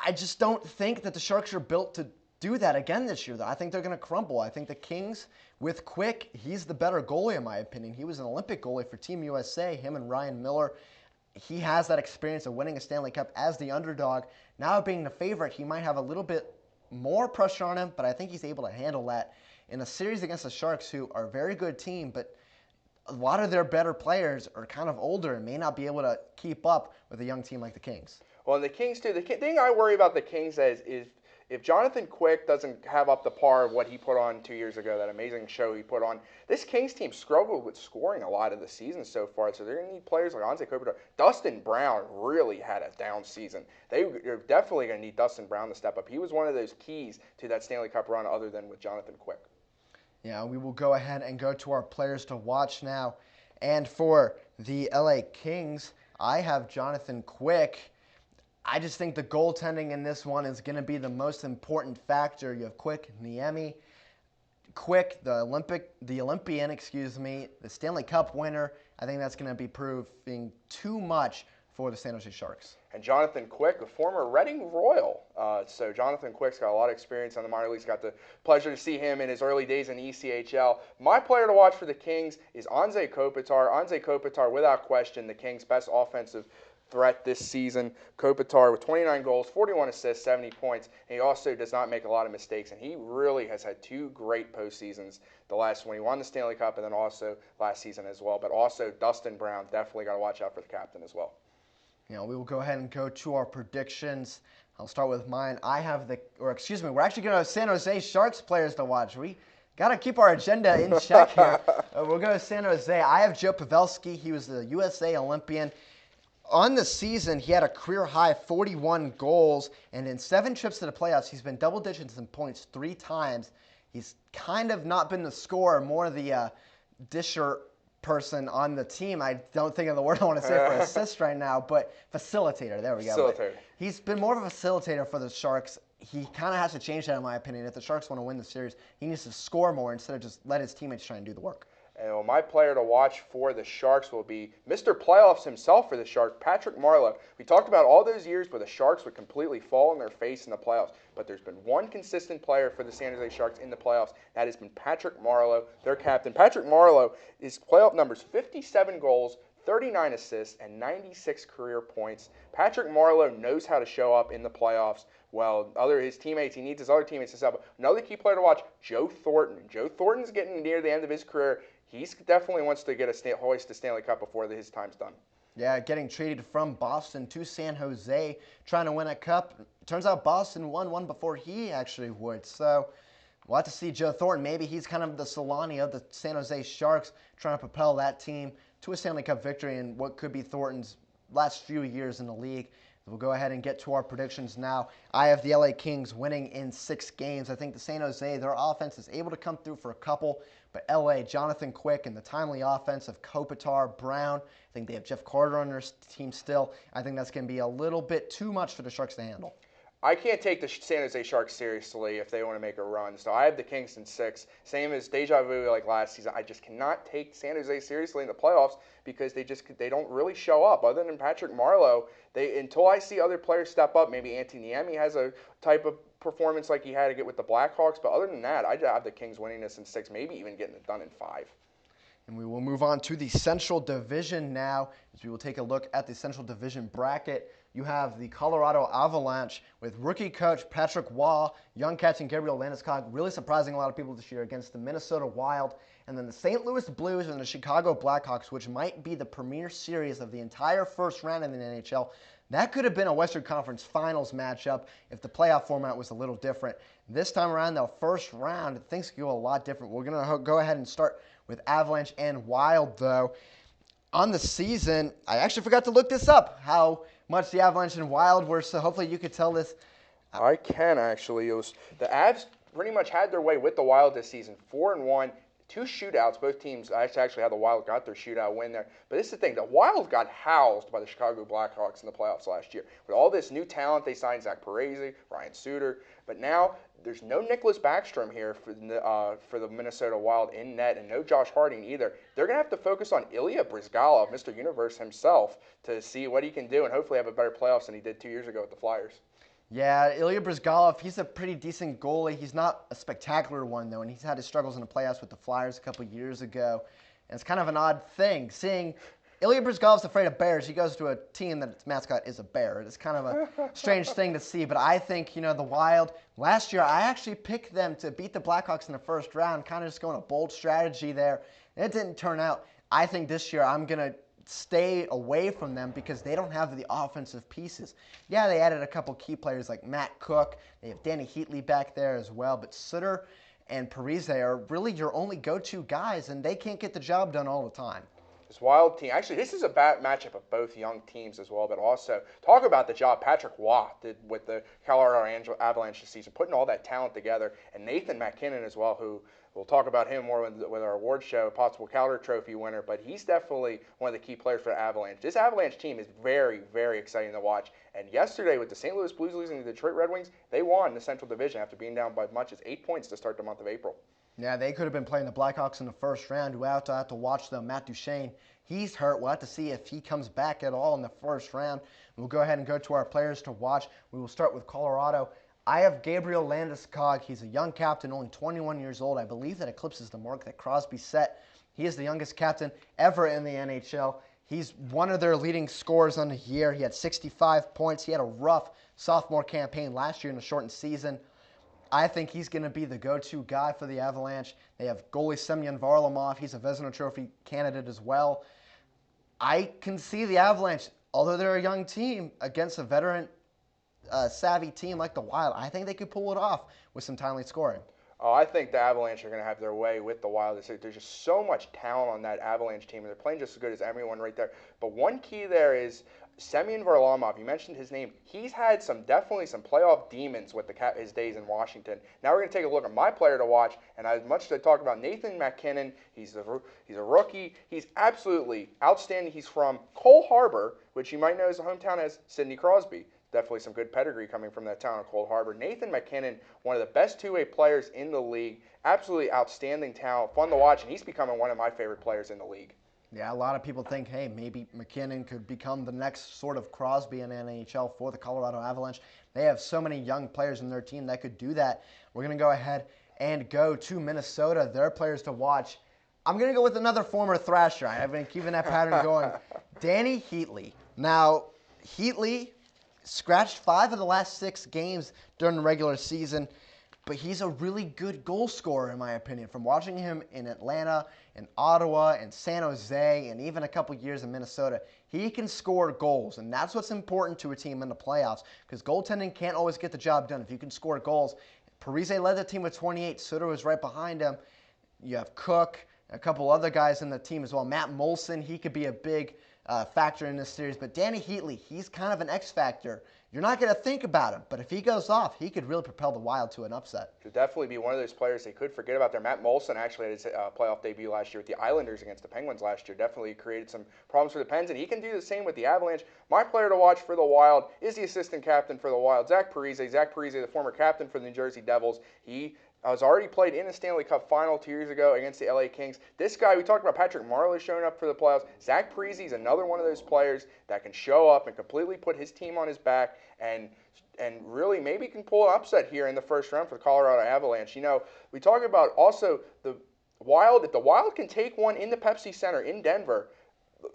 [SPEAKER 1] I just don't think that the Sharks are built to do that again this year, though. I think they're going to crumble. I think the Kings, with Quick, he's the better goalie, in my opinion. He was an Olympic goalie for Team USA, him and Ryan Miller. He has that experience of winning a Stanley Cup as the underdog. Now being the favorite, he might have a little bit more pressure on him, but I think he's able to handle that in a series against the Sharks, who are a very good team, but a lot of their better players are kind of older and may not be able to keep up with a young team like the Kings.
[SPEAKER 2] Well, and the Kings, too, the thing I worry about the Kings is if Jonathan Quick doesn't have up the par of what he put on 2 years ago, that amazing show he put on, this Kings team struggled with scoring a lot of the season so far, so they're going to need players like Anze Kopitar. Dustin Brown really had a down season. They're definitely going to need Dustin Brown to step up. He was one of those keys to that Stanley Cup run other than with Jonathan Quick.
[SPEAKER 1] Yeah, we will go ahead and go to our players to watch now. And for the LA Kings, I have Jonathan Quick. I just think the goaltending in this one is going to be the most important factor. You have Quick, Niemi. Quick, the Olympian, the Stanley Cup winner. I think that's going to be proving too much for the San Jose Sharks.
[SPEAKER 2] And Jonathan Quick, a former Reading Royal. So Jonathan Quick's got a lot of experience on the minor leagues. Got the pleasure to see him in his early days in ECHL. My player to watch for the Kings is Anze Kopitar. Anze Kopitar, without question, the Kings' best offensive threat this season. Kopitar with 29 goals, 41 assists, 70 points. And he also does not make a lot of mistakes. And he really has had 2 great postseasons. The last one, he won the Stanley Cup, and then also last season as well. But also Dustin Brown, definitely got to watch out for the captain as well.
[SPEAKER 1] We will go ahead and go to our predictions. I'll start with mine. we're actually going to have San Jose Sharks players to watch. We got to keep our agenda in check here. We'll go to San Jose. I have Joe Pavelski. He was the USA Olympian. On the season, he had a career-high 41 goals, and in 7 trips to the playoffs, he's been double digits in points 3 times. He's kind of not been the scorer, more the disher person on the team. I don't think of the word I want to say for assist right now, but facilitator. There we go.
[SPEAKER 2] Facilitator.
[SPEAKER 1] He's been more of a facilitator for the Sharks. He kind of has to change that, in my opinion. If the Sharks want to win the series, he needs to score more instead of just let his teammates try and do the work.
[SPEAKER 2] And my player to watch for the Sharks will be Mr. Playoffs himself for the Sharks, Patrick Marleau. We talked about all those years where the Sharks would completely fall on their face in the playoffs, but there's been one consistent player for the San Jose Sharks in the playoffs. That has been Patrick Marleau, their captain. Patrick Marleau, his playoff numbers, 57 goals, 39 assists, and 96 career points. Patrick Marleau knows how to show up in the playoffs. Well, his teammates, he needs his other teammates to step up. Another key player to watch, Joe Thornton. Joe Thornton's getting near the end of his career. He definitely wants to get hoist the Stanley Cup before his time's done.
[SPEAKER 1] Yeah, getting traded from Boston to San Jose, trying to win a cup. Turns out Boston won one before he actually would. So we'll have to see Joe Thornton. Maybe he's kind of the Solani of the San Jose Sharks, trying to propel that team to a Stanley Cup victory in what could be Thornton's last few years in the league. So we'll go ahead and get to our predictions now. I have the LA Kings winning in 6 games. I think the San Jose, their offense is able to come through for a couple, but LA, Jonathan Quick, and the timely offense of Kopitar, Brown, I think they have Jeff Carter on their team still. I think that's going to be a little bit too much for the Sharks to handle.
[SPEAKER 2] I can't take the San Jose Sharks seriously if they want to make a run. So I have the Kings in 6. Same as deja vu like last season. I just cannot take San Jose seriously in the playoffs because they don't really show up. Other than Patrick Marleau, until I see other players step up, maybe Antti Niemi has a type of performance like he had to get with the Blackhawks. But other than that, I have the Kings winning this in 6, maybe even getting it done in 5.
[SPEAKER 1] And we will move on to the Central Division now, as we will take a look at the Central Division bracket. You have the Colorado Avalanche with rookie coach Patrick Waugh, young captain Gabriel Landeskog, really surprising a lot of people this year against the Minnesota Wild, and then the St. Louis Blues and the Chicago Blackhawks, which might be the premier series of the entire first round in the NHL. That could have been a Western Conference Finals matchup if the playoff format was a little different. This time around, the first round, things could go a lot different. We're going to go ahead and start with Avalanche and Wild, though. On the season, I actually forgot to look this up, how much the Avalanche and Wild were, so hopefully you could tell this.
[SPEAKER 2] I can, actually. The Avs pretty much had their way with the Wild this season, 4-1. 2 shootouts. Both teams actually had the Wild got their shootout win there. But this is the thing. The Wild got housed by the Chicago Blackhawks in the playoffs last year. With all this new talent, they signed Zach Parise, Ryan Suter. But now there's no Nicholas Backstrom here for the Minnesota Wild in net, and no Josh Harding either. They're going to have to focus on Ilya Bryzgalov, Mr. Universe himself, to see what he can do and hopefully have a better playoffs than he did 2 years ago with the Flyers.
[SPEAKER 1] Yeah, Ilya Bryzgalov, he's a pretty decent goalie. He's not a spectacular one, though, and he's had his struggles in the playoffs with the Flyers a couple years ago. And it's kind of an odd thing, seeing Ilya Bryzgalov's afraid of bears. He goes to a team that its mascot is a bear. It's kind of a strange thing to see, but I think, the Wild, last year, I actually picked them to beat the Blackhawks in the first round, kind of just going a bold strategy there, and it didn't turn out. I think this year I'm going to stay away from them because they don't have the offensive pieces. Yeah, they added a couple key players like Matt Cook. They have Danny Heatley back there as well, but Suter and Parise are really your only go-to guys, and they can't get the job done all the time.
[SPEAKER 2] This Wild team, actually, this is a bad matchup of both young teams as well, but also talk about the job Patrick Waugh did with the Colorado Avalanche this season, putting all that talent together, and Nathan MacKinnon as well, who we'll talk about him more with our award show, possible Calder Trophy winner, but he's definitely one of the key players for the Avalanche. This Avalanche team is very, very exciting to watch, and yesterday with the St. Louis Blues losing to the Detroit Red Wings, they won the Central Division after being down by as much as 8 points to start the month of April.
[SPEAKER 1] Yeah, they could have been playing the Blackhawks in the first round. We'll have to watch them. Matt Duchene, he's hurt. We'll have to see if he comes back at all in the first round. We'll go ahead and go to our players to watch. We will start with Colorado. I have Gabriel Landeskog. He's a young captain, only 21 years old. I believe that eclipses the mark that Crosby set. He is the youngest captain ever in the NHL. He's one of their leading scorers on the year. He had 65 points. He had a rough sophomore campaign last year in a shortened season. I think he's going to be the go-to guy for the Avalanche. They have goalie Semyon Varlamov. He's a Vezina Trophy candidate as well. I can see the Avalanche, although they're a young team, against a veteran savvy team like the Wild. I think they could pull it off with some timely scoring.
[SPEAKER 2] Oh, I think the Avalanche are going to have their way with the Wild. There's just so much talent on that Avalanche team, and they're playing just as good as everyone right there. But one key there is Semyon Varlamov. You mentioned his name. He's had definitely some playoff demons with his days in Washington. Now we're going to take a look at my player to watch, and as much as I talk about Nathan MacKinnon, he's a rookie. He's absolutely outstanding. He's from Cole Harbor, which you might know as a hometown as Sidney Crosby. Definitely some good pedigree coming from that town of Cold Harbor. Nathan MacKinnon, one of the best two-way players in the league. Absolutely outstanding talent, fun to watch, and he's becoming one of my favorite players in the league.
[SPEAKER 1] Yeah, a lot of people think, hey, maybe MacKinnon could become the next sort of Crosby in NHL for the Colorado Avalanche. They have so many young players in their team that could do that. We're going to go ahead and go to Minnesota, their players to watch. I'm going to go with another former Thrasher. I've been keeping that pattern going. Danny Heatley. Now, Heatley scratched 5 of the last 6 games during the regular season, but he's a really good goal scorer in my opinion. From watching him in Atlanta, in Ottawa, and San Jose, and even a couple years in Minnesota, he can score goals, and that's what's important to a team in the playoffs because goaltending can't always get the job done. If you can score goals, Parise led the team with 28. Suter was right behind him. You have Cook, a couple other guys in the team as well. Matt Molson, he could be a big factor in this series. But Danny Heatley, he's kind of an X factor. You're not going to think about him, but if he goes off, he could really propel the Wild to an upset.
[SPEAKER 2] Could definitely be one of those players they could forget about there. Matt Molson actually had his playoff debut last year with the Islanders against the Penguins last year. Definitely created some problems for the Pens, and he can do the same with the Avalanche. My player to watch for the Wild is the assistant captain for the Wild, Zach Parise. Zach Parise, the former captain for the New Jersey Devils. He has already played in a Stanley Cup final 2 years ago against the LA Kings. This guy, we talked about Patrick Marleau showing up for the playoffs. Zach Parise is another one of those players that can show up and completely put his team on his back and really maybe can pull an upset here in the first round for the Colorado Avalanche. You know, we talk about also the Wild. If the Wild can take one in the Pepsi Center in Denver,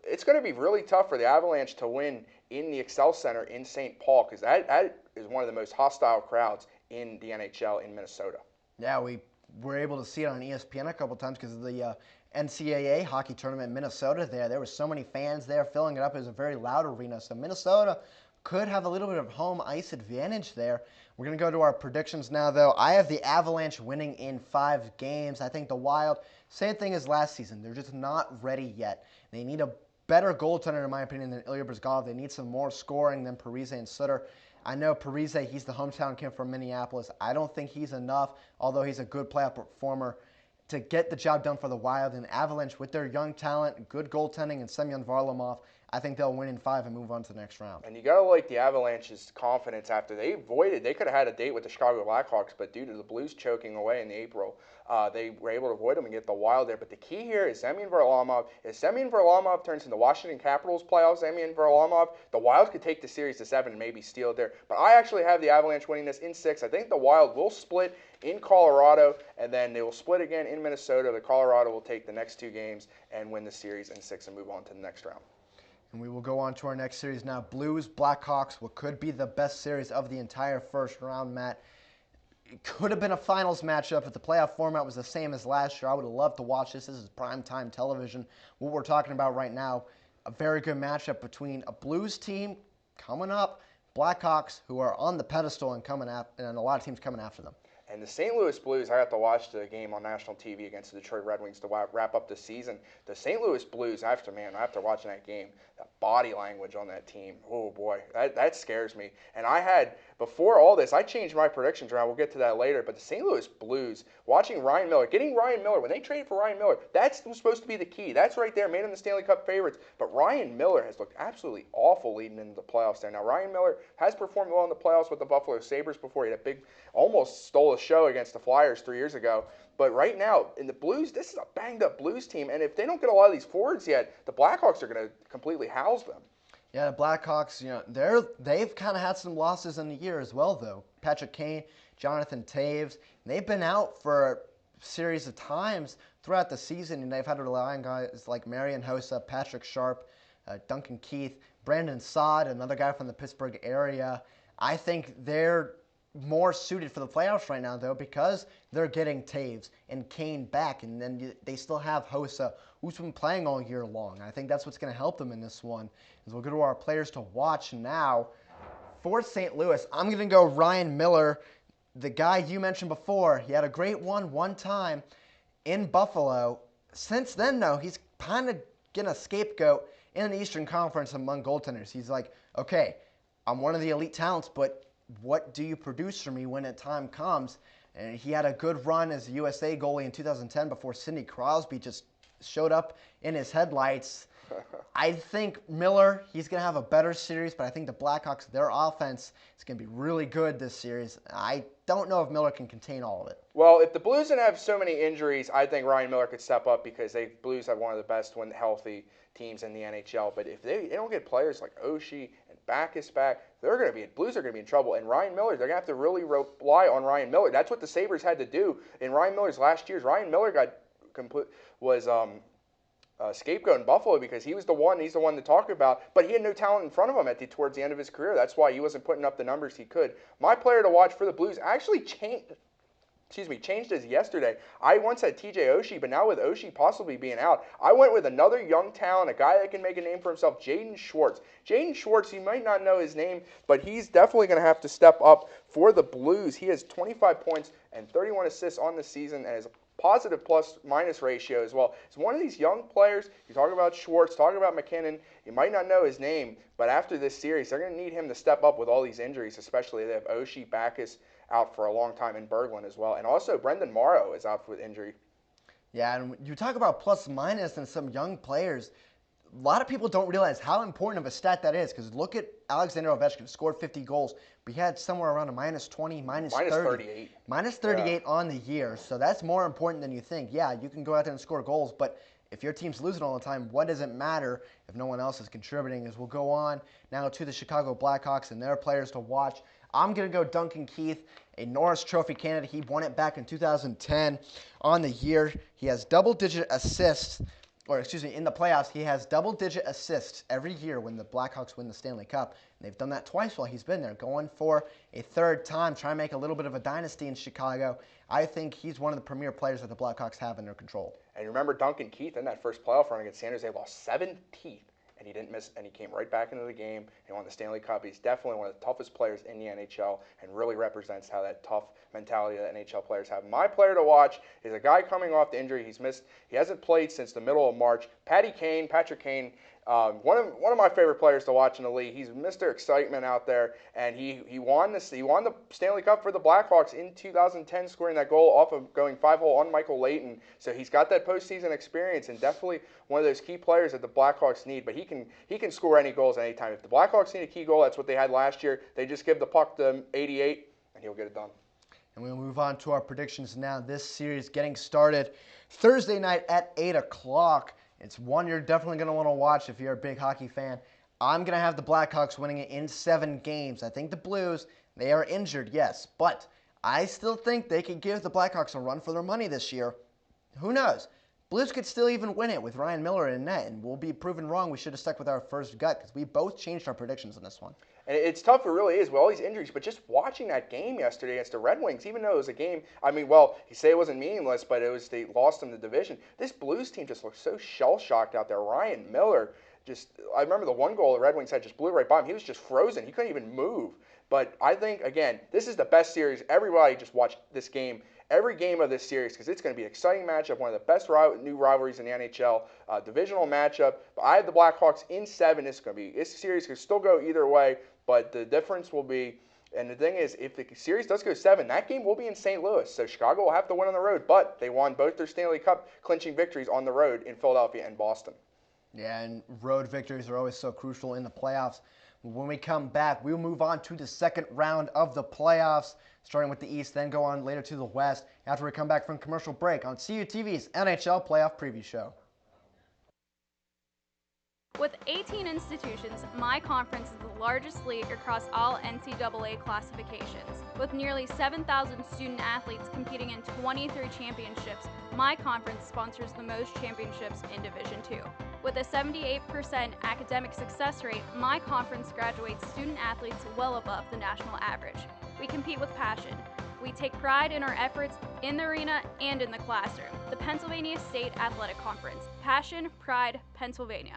[SPEAKER 2] it's going to be really tough for the Avalanche to win in the Xcel Center in St. Paul because that is one of the most hostile crowds in the NHL in Minnesota.
[SPEAKER 1] Yeah, we were able to see it on ESPN a couple times because of the NCAA hockey tournament in Minnesota there were so many fans there filling it up. It was a very loud arena. So Minnesota could have a little bit of home ice advantage there. We're going to go to our predictions now, though. I have the Avalanche winning in 5 games. I think the Wild, same thing as last season. They're just not ready yet. They need a better goaltender, in my opinion, than Ilya Bryzgalov. They need some more scoring than Parise and Sutter. I know Parise, he's the hometown kid from Minneapolis. I don't think he's enough, although he's a good playoff performer, to get the job done for the Wild. And Avalanche, with their young talent, good goaltending, and Semyon Varlamov, I think they'll win in 5 and move on to the next round.
[SPEAKER 2] And you got to like the Avalanche's confidence after they could have had a date with the Chicago Blackhawks, but due to the Blues choking away in April, they were able to avoid them and get the Wild there. But the key here is Semyon Varlamov. If Semyon Varlamov turns into Washington Capitals playoffs, Semyon Varlamov, the Wild could take the series to 7 and maybe steal it there. But I actually have the Avalanche winning this in 6. I think the Wild will split in Colorado, and then they will split again in Minnesota. The Colorado will take the next 2 games and win the series in 6 and move on to the next round.
[SPEAKER 1] And we will go on to our next series now. Blues, Blackhawks, what could be the best series of the entire first round, Matt. It could have been a finals matchup if the playoff format was the same as last year. I would have loved to watch this. This is primetime television. What we're talking about right now, a very good matchup between a Blues team coming up, Blackhawks, who are on the pedestal and coming up, and a lot of teams coming after them.
[SPEAKER 2] And the St. Louis Blues, I got to watch the game on national TV against the Detroit Red Wings to wrap up the season. The St. Louis Blues, after watching that game, the body language on that team, oh boy, that scares me. And before all this, I changed my predictions around. We'll get to that later. But the St. Louis Blues, watching Ryan Miller, getting Ryan Miller, when they traded for Ryan Miller, that's supposed to be the key. That's right there, made them the Stanley Cup favorites. But Ryan Miller has looked absolutely awful leading into the playoffs there. Now, Ryan Miller has performed well in the playoffs with the Buffalo Sabres before. He had almost stole a show against the Flyers 3 years ago. But right now, in the Blues, this is a banged-up Blues team. And if they don't get a lot of these forwards yet, the Blackhawks are going to completely house them.
[SPEAKER 1] Yeah, the Blackhawks, they've kind of had some losses in the year as well, though. Patrick Kane, Jonathan Toews, they've been out for a series of times throughout the season, and they've had to rely on guys like Marian Hossa, Patrick Sharp, Duncan Keith, Brandon Saad, another guy from the Pittsburgh area. I think they're more suited for the playoffs right now, though, because they're getting Toews and Kane back, and then they still have Hossa, who's been playing all year long. I think that's what's going to help them in this one. As we'll go to our players to watch now. For St. Louis, I'm going to go Ryan Miller, the guy you mentioned before. He had a great one time in Buffalo. Since then, though, he's kind of getting a scapegoat in the Eastern Conference among goaltenders. He's like, okay, I'm one of the elite talents, but what do you produce for me when the time comes? And he had a good run as a USA goalie in 2010 before Sidney Crosby just showed up in his headlights. I think Miller, he's going to have a better series, but I think the Blackhawks, their offense is going to be really good this series. I don't know if Miller can contain all of it.
[SPEAKER 2] Well, if the Blues didn't have so many injuries, I think Ryan Miller could step up because Blues have one of the best when healthy teams in the NHL. But if they don't get players like Oshie and Backus back, Blues are going to be in trouble. And Ryan Miller, they're going to have to really rely on Ryan Miller. That's what the Sabres had to do in Ryan Miller's last years. Ryan Miller was scapegoat in Buffalo because he's the one to talk about, but he had no talent in front of him towards the end of his career. That's why he wasn't putting up the numbers he could. My player to watch for the Blues actually changed as yesterday. I once had TJ Oshie, but now with Oshie possibly being out, I went with another young talent, a guy that can make a name for himself, Jaden Schwartz. Jaden Schwartz, you might not know his name, but he's definitely going to have to step up for the Blues. He has 25 points and 31 assists on the season and has positive plus-minus ratio as well. It's one of these young players. You talk about Schwartz, talk about McKinnon. You might not know his name, but after this series, they're going to need him to step up with all these injuries, especially they have Oshie, Backus out for a long time in Berglund as well. And also Brendan Morrow is out with injury.
[SPEAKER 1] Yeah, and you talk about plus-minus and some young players. A lot of people don't realize how important of a stat that is, because look at Alexander Ovechkin, scored 50 goals, but he had somewhere around a minus 20, minus 30.
[SPEAKER 2] 38.
[SPEAKER 1] Minus 38 on the year, so that's more important than you think. Yeah, you can go out there and score goals, but if your team's losing all the time, what does it matter if no one else is contributing? As we'll go on now to the Chicago Blackhawks and their players to watch. I'm going to go Duncan Keith, a Norris Trophy candidate. He won it back in 2010 on the year. He has double-digit assists. In the playoffs, he has double-digit assists every year when the Blackhawks win the Stanley Cup. And they've done that twice while he's been there, going for a third time, trying to make a little bit of a dynasty in Chicago. I think he's one of the premier players that the Blackhawks have in their control.
[SPEAKER 2] And you remember Duncan Keith in that first playoff run against San Jose, lost 7 teeth, and he didn't miss, and he came right back into the game and won the Stanley Cup. He's definitely one of the toughest players in the NHL and really represents how that tough mentality that NHL players have. My player to watch is a guy coming off the injury. He hasn't played since the middle of March. Patrick Kane, one of my favorite players to watch in the league. He's Mr. Excitement out there, and he won the Stanley Cup for the Blackhawks in 2010, scoring that goal off of going 5-hole on Michael Leighton. So he's got that postseason experience, and definitely one of those key players that the Blackhawks need. But he can score any goals anytime. If the Blackhawks need a key goal, that's what they had last year. They just give the puck to 88, and he'll get it done.
[SPEAKER 1] And we'll move on to our predictions now. This series getting started Thursday night at 8 o'clock. It's one you're definitely going to want to watch if you're a big hockey fan. I'm going to have the Blackhawks winning it in 7 games. I think the Blues, they are injured, yes, but I still think they could give the Blackhawks a run for their money this year. Who knows? Blues could still even win it with Ryan Miller in net, and we'll be proven wrong. We should have stuck with our first gut because we both changed our predictions on this one.
[SPEAKER 2] And it's tough, it really is, with all these injuries. But just watching that game yesterday against the Red Wings, even though it was a game, you say it wasn't meaningless, but they lost in the division. This Blues team just looked so shell-shocked out there. Ryan Miller, I remember the one goal the Red Wings had just blew right by him. He was just frozen. He couldn't even move. But I think, again, this is the best series. Everybody just watch this game. Every game of this series, because it's going to be an exciting matchup, one of the best new rivalries in the NHL, divisional matchup. But I have the Blackhawks in 7. This series could still go either way, but the difference will be, and the thing is, if the series does go 7, that game will be in St. Louis. So Chicago will have to win on the road, but they won both their Stanley Cup clinching victories on the road in Philadelphia and Boston.
[SPEAKER 1] Yeah, and road victories are always so crucial in the playoffs. When we come back, we'll move on to the second round of the playoffs, starting with the East, then go on later to the West after we come back from commercial break on CUTV's NHL Playoff Preview Show.
[SPEAKER 4] With 18 institutions, my conference is the largest league across all NCAA classifications. With nearly 7,000 student athletes competing in 23 championships, my conference sponsors the most championships in Division II. With a 78% academic success rate, my conference graduates student athletes well above the national average. We compete with passion. We take pride in our efforts in the arena and in the classroom. The Pennsylvania State Athletic Conference. Passion, pride, Pennsylvania.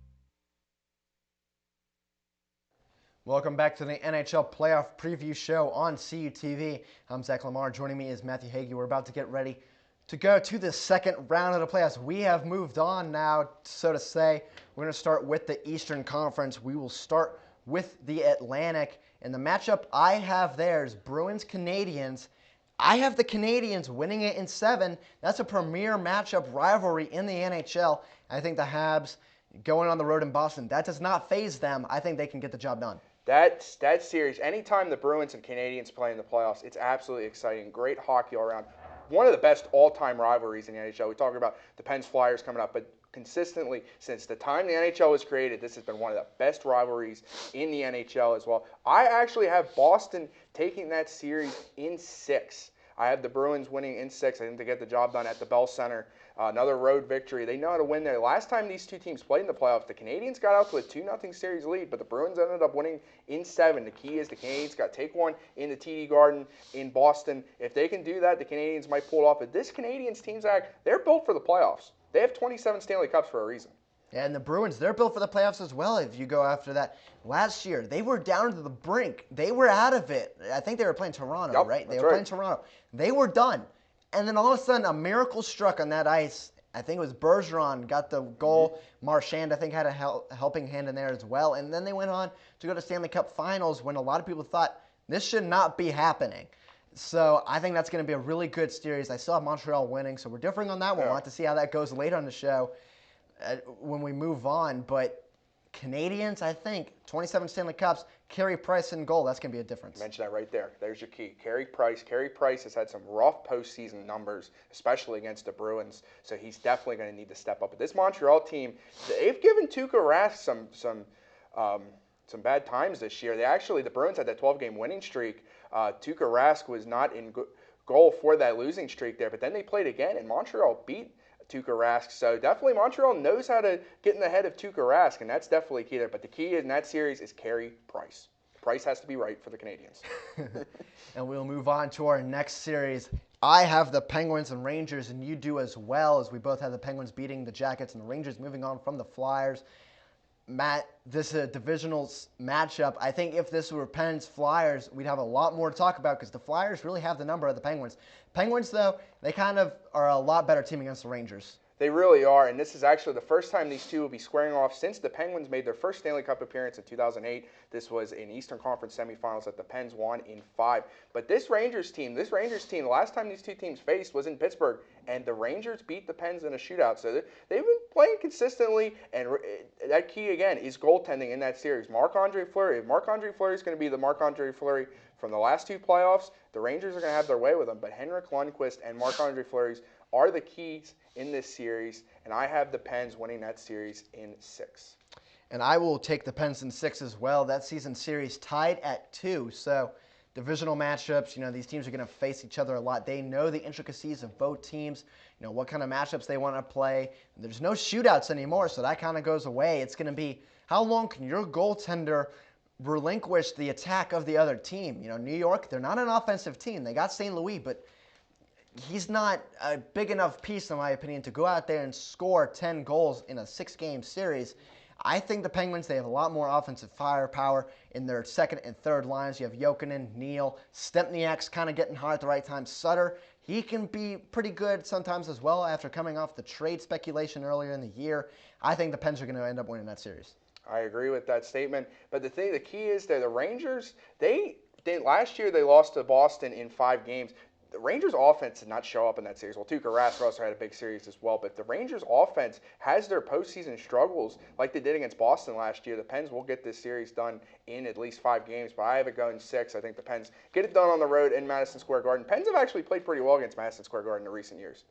[SPEAKER 1] Welcome back to the NHL Playoff Preview Show on CUTV. I'm Zach Lamarre. Joining me is Matthew Hagy. We're about to get ready to go to the second round of the playoffs. We have moved on now, so to say. We're going to start with the Eastern Conference. We will start with the Atlantic. And the matchup I have there is Bruins-Canadiens. I have the Canadiens winning it in 7. That's a premier matchup rivalry in the NHL. I think the Habs going on the road in Boston, that does not faze them. I think they can get the job done.
[SPEAKER 2] That series, anytime the Bruins and Canadiens play in the playoffs, it's absolutely exciting. Great hockey all around. One of the best all-time rivalries in the NHL. We talk about the Pens Flyers coming up, but consistently since the time the NHL was created, this has been one of the best rivalries in the NHL as well. I actually have Boston taking that series in 6. I have the Bruins winning in 6. I think they get the job done at the Bell Center. Another road victory. They know how to win there. Last time these two teams played in the playoffs, the Canadiens got out to a 2-0 series lead, but the Bruins ended up winning in 7. The key is the Canadiens got to take one in the TD Garden in Boston. If they can do that, the Canadiens might pull it off. But this Canadiens team, Zach, they're built for the playoffs. They have 27 Stanley Cups for a reason.
[SPEAKER 1] Yeah, and the Bruins, they're built for the playoffs as well if you go after that. Last year, they were down to the brink. They were out of it. I think they were playing Toronto, right? They were playing Toronto. They were done. And then all of a sudden, a miracle struck on that ice. I think it was Bergeron got the goal. Marchand, I think, had a helping hand in there as well. And then they went on to go to Stanley Cup Finals when a lot of people thought this should not be happening. So I think that's going to be a really good series. I still have Montreal winning, so we're differing on that one. We'll have to see how that goes later on the show when we move on. But Canadians, I think, 27 Stanley Cups, Carey Price in goal. That's going to be a difference.
[SPEAKER 2] Mention that right there. There's your key. Carey Price. Carey Price has had some rough postseason numbers, especially against the Bruins. So he's definitely going to need to step up. But this Montreal team, they've given Tuukka Rask some bad times this year. The Bruins had that 12-game winning streak. Tuukka Rask was not in goal for that losing streak there, but then they played again, and Montreal beat Tuukka Rask. So definitely Montreal knows how to get in the head of Tuukka Rask, and that's definitely key there. But the key in that series is Carey Price. Price has to be right for the Canadians.
[SPEAKER 1] And we'll move on to our next series. I have the Penguins and Rangers, and you do as well, as we both have the Penguins beating the Jackets and the Rangers moving on from the Flyers. Matt, this is a divisional matchup. I think if this were Pens-Flyers, we'd have a lot more to talk about because the Flyers really have the number of the Penguins. Penguins, though, they kind of are a lot better team against the Rangers.
[SPEAKER 2] They really are, and this is actually the first time these two will be squaring off since the Penguins made their first Stanley Cup appearance in 2008. This was in Eastern Conference semifinals that the Pens won in 5. But this Rangers team, the last time these two teams faced was in Pittsburgh, and the Rangers beat the Pens in a shootout. So they've been playing consistently, and that key, again, is goaltending in that series. Marc-Andre Fleury. If Marc-Andre Fleury is going to be the Marc-Andre Fleury from the last two playoffs, the Rangers are going to have their way with him. But Henrik Lundqvist and Marc-Andre Fleury are the keys in this series, and I have the Pens winning that series in 6.
[SPEAKER 1] And I will take the Pens in 6 as well. That season series tied at 2. So divisional matchups, these teams are going to face each other a lot. They know the intricacies of both teams, what kind of matchups they want to play. There's no shootouts anymore, so that kind of goes away. It's going to be how long can your goaltender relinquish the attack of the other team? New York, they're not an offensive team. They got St. Louis, but he's not a big enough piece, in my opinion, to go out there and score 10 goals in a 6-game series. I think the Penguins, they have a lot more offensive firepower in their second and third lines. You have Jokinen, Neal, Stempniak's kind of getting hot at the right time. Sutter, he can be pretty good sometimes as well after coming off the trade speculation earlier in the year. I think the Pens are going to end up winning that series.
[SPEAKER 2] I agree with that statement. But the key is that the Rangers, last year they lost to Boston in 5 games. The Rangers' offense did not show up in that series. Well, Tuukka Rask also had a big series as well, but the Rangers' offense has their postseason struggles like they did against Boston last year. The Pens will get this series done in at least 5 games, but I have it going 6. I think the Pens get it done on the road in Madison Square Garden. Pens have actually played pretty well against Madison Square Garden in recent years.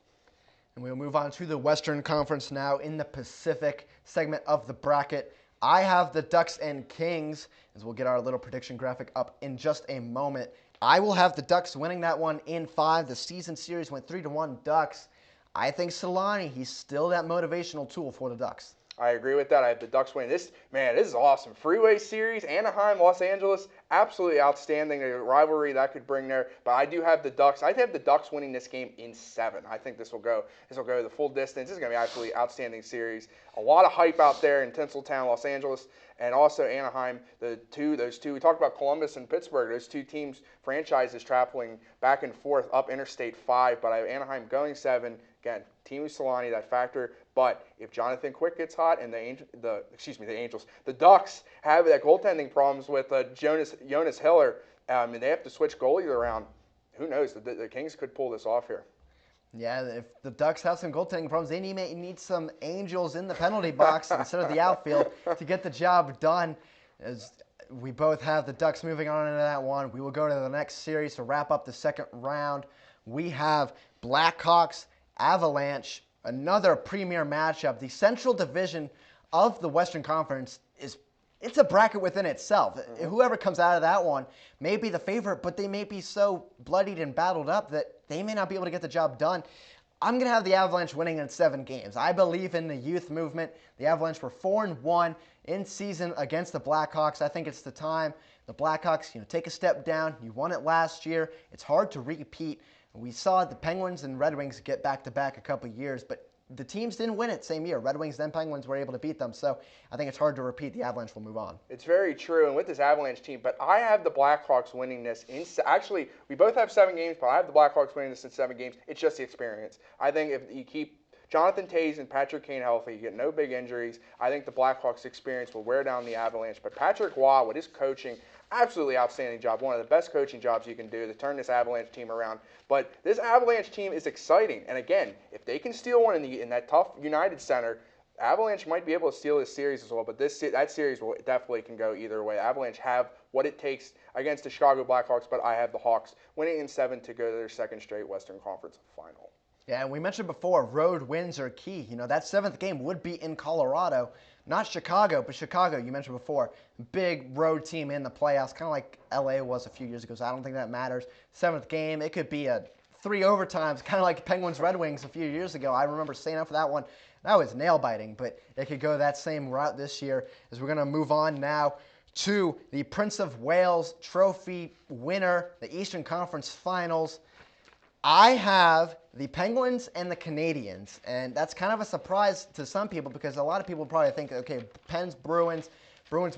[SPEAKER 1] And we'll move on to the Western Conference now in the Pacific segment of the bracket. I have the Ducks and Kings, as we'll get our little prediction graphic up in just a moment. I will have the Ducks winning that one in 5. The season series went 3-1 Ducks. I think Solani, he's still that motivational tool for the Ducks.
[SPEAKER 2] I agree with that. I have the Ducks winning. This is awesome. Freeway series, Anaheim, Los Angeles, absolutely outstanding. A rivalry that could bring there. But I do have the Ducks. I have the Ducks winning this game in 7. I think this will go the full distance. This is going to be absolutely outstanding series. A lot of hype out there in Tinseltown, Los Angeles, and also Anaheim. Those two. We talked about Columbus and Pittsburgh. Those two teams, franchises traveling back and forth up Interstate 5. But I have Anaheim going 7. Again, Teemu Solani, that factor. But if Jonathan Quick gets hot and the Ducks have that goaltending problems with Jonas Hiller, and they have to switch goalies around, who knows? The Kings could pull this off here.
[SPEAKER 1] Yeah, if the Ducks have some goaltending problems, they need some angels in the penalty box instead of the outfield to get the job done. As we both have the Ducks moving on into that one, we will go to the next series to wrap up the second round. We have Blackhawks, Avalanche, another premier matchup. The Central Division of the Western Conference it's a bracket within itself. Mm-hmm. Whoever comes out of that one may be the favorite, but they may be so bloodied and battled up that they may not be able to get the job done. I'm going to have the Avalanche winning in 7 games. I believe in the youth movement. The Avalanche were 4-1 in season against the Blackhawks. I think it's the time the Blackhawks, take a step down. You won it last year. It's hard to repeat. We saw the Penguins and Red Wings get back-to-back a couple years, but the teams didn't win it same year. Red Wings then Penguins were able to beat them. So I think it's hard to repeat. The Avalanche will move on.
[SPEAKER 2] It's very true, and with this Avalanche team, but I have the Blackhawks winning this. Actually, we both have 7 games, but I have the Blackhawks winning this in 7 games. It's just the experience. I think if you keep Jonathan Toews and Patrick Kane healthy, you get no big injuries, I think the Blackhawks experience will wear down the Avalanche. But Patrick Waugh, with his coaching, absolutely outstanding job. One of the best coaching jobs you can do to turn this Avalanche team around. But this Avalanche team is exciting. And again, if they can steal one in that tough United Center, Avalanche might be able to steal this series as well. But that series will definitely can go either way. Avalanche have what it takes against the Chicago Blackhawks, but I have the Hawks winning in 7 to go to their second straight Western Conference final.
[SPEAKER 1] Yeah, and we mentioned before, road wins are key. That 7th game would be in Colorado, not Chicago, but Chicago, you mentioned before, big road team in the playoffs, kind of like LA was a few years ago, so I don't think that matters. 7th game, it could be a 3 overtimes, kind of like Penguins Red Wings a few years ago. I remember staying up for that one. That was nail-biting, but it could go that same route this year, as we're going to move on now to the Prince of Wales Trophy winner, the Eastern Conference Finals. I have the Penguins and the Canadiens, and that's kind of a surprise to some people because a lot of people probably think, okay, Pens, Bruins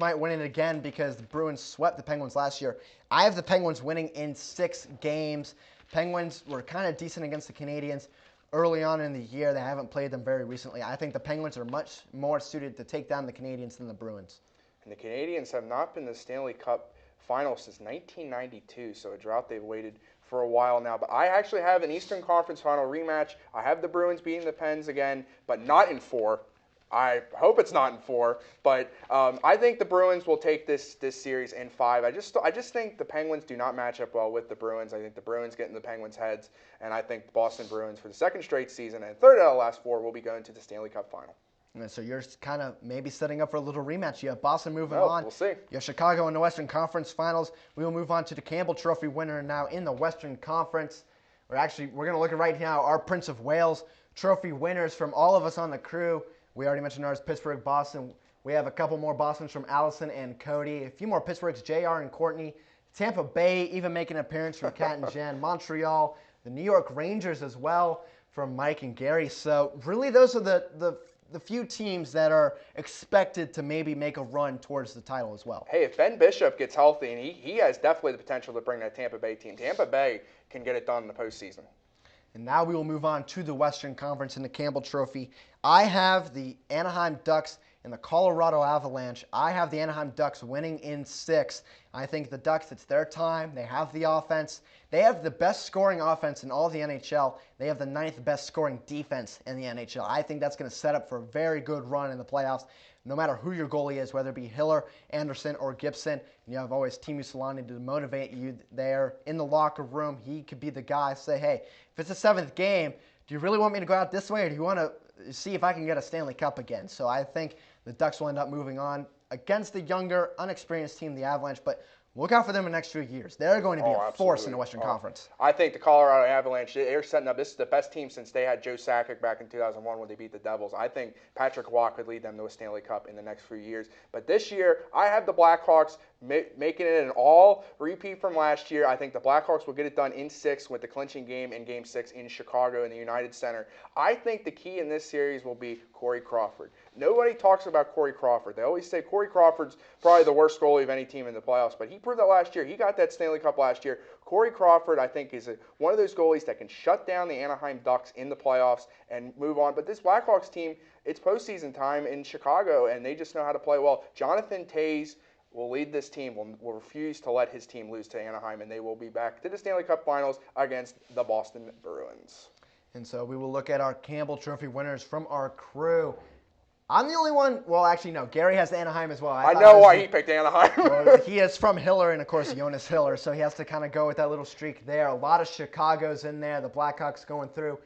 [SPEAKER 1] might win it again because the Bruins swept the Penguins last year. I have the Penguins winning in 6 games. Penguins were kind of decent against the Canadiens early on in the year. They haven't played them very recently. I think the Penguins are much more suited to take down the Canadiens than the Bruins.
[SPEAKER 2] And the Canadiens have not been to the Stanley Cup final since 1992, so a drought they've waited for a while now. But I actually have an Eastern Conference final rematch. I have the Bruins beating the Pens again, but not in 4. I hope it's not in 4, but I think the Bruins will take this series in 5. I just think the Penguins do not match up well with the Bruins. I think the Bruins get in the Penguins' heads, and I think the Boston Bruins for the 2nd straight season and 3rd out of the last 4 will be going to the Stanley Cup final.
[SPEAKER 1] And so you're kind of maybe setting up for a little rematch. You have Boston moving on.
[SPEAKER 2] We'll see.
[SPEAKER 1] You have Chicago in the Western Conference Finals. We will move on to the Campbell Trophy winner now in the Western Conference. We're going to look at right now our Prince of Wales Trophy winners from all of us on the crew. We already mentioned ours, Pittsburgh, Boston. We have a couple more Bostons from Allison and Cody. A few more Pittsburghs, JR and Courtney. Tampa Bay even making an appearance from Kat and Jen. Montreal, the New York Rangers as well from Mike and Gary. So really those are the few teams that are expected to maybe make a run towards the title as well.
[SPEAKER 2] Hey, if Ben Bishop gets healthy, and he has definitely the potential to bring that Tampa Bay team. Tampa Bay can get it done in the postseason.
[SPEAKER 1] And now we will move on to the Western Conference in the Campbell Trophy. I have the Anaheim Ducks and the Colorado Avalanche. I have the Anaheim Ducks winning in 6. I think the Ducks, it's their time. They have the offense. They have the best scoring offense in all of the NHL. They have the 9th best scoring defense in the NHL. I think that's going to set up for a very good run in the playoffs, no matter who your goalie is, whether it be Hiller, Anderson, or Gibson. And you have always Teemu Selanne to motivate you there in the locker room. He could be the guy, say, hey, if it's a 7th game, do you really want me to go out this way, or do you want to see if I can get a Stanley Cup again? So I think the Ducks will end up moving on against the younger, unexperienced team, the Avalanche, but look out for them in the next few years. They're going to be a force in the Western Conference.
[SPEAKER 2] I think the Colorado Avalanche, they're setting up, this is the best team since they had Joe Sakic back in 2001 when they beat the Devils. I think Patrick Waugh could lead them to a Stanley Cup in the next few years. But this year, I have the Blackhawks making it an all repeat from last year. I think the Blackhawks will get it done in 6 with the clinching game in Game 6 in Chicago in the United Center. I think the key in this series will be Corey Crawford. Nobody talks about Corey Crawford. They always say Corey Crawford's probably the worst goalie of any team in the playoffs, but he proved that last year. He got that Stanley Cup last year. Corey Crawford, I think, is one of those goalies that can shut down the Anaheim Ducks in the playoffs and move on. But this Blackhawks team, it's postseason time in Chicago, and they just know how to play well. Jonathan Toews will lead this team, will refuse to let his team lose to Anaheim, and they will be back to the Stanley Cup Finals against the Boston Bruins.
[SPEAKER 1] And so we will look at our Campbell Trophy winners from our crew. I'm the only one. Well, actually, no. Gary has Anaheim as well.
[SPEAKER 2] I know why he picked Anaheim.
[SPEAKER 1] Well, he is from Hiller, and, of course, Jonas Hiller, so he has to kind of go with that little streak there. A lot of Chicago's in there. The Blackhawks going through.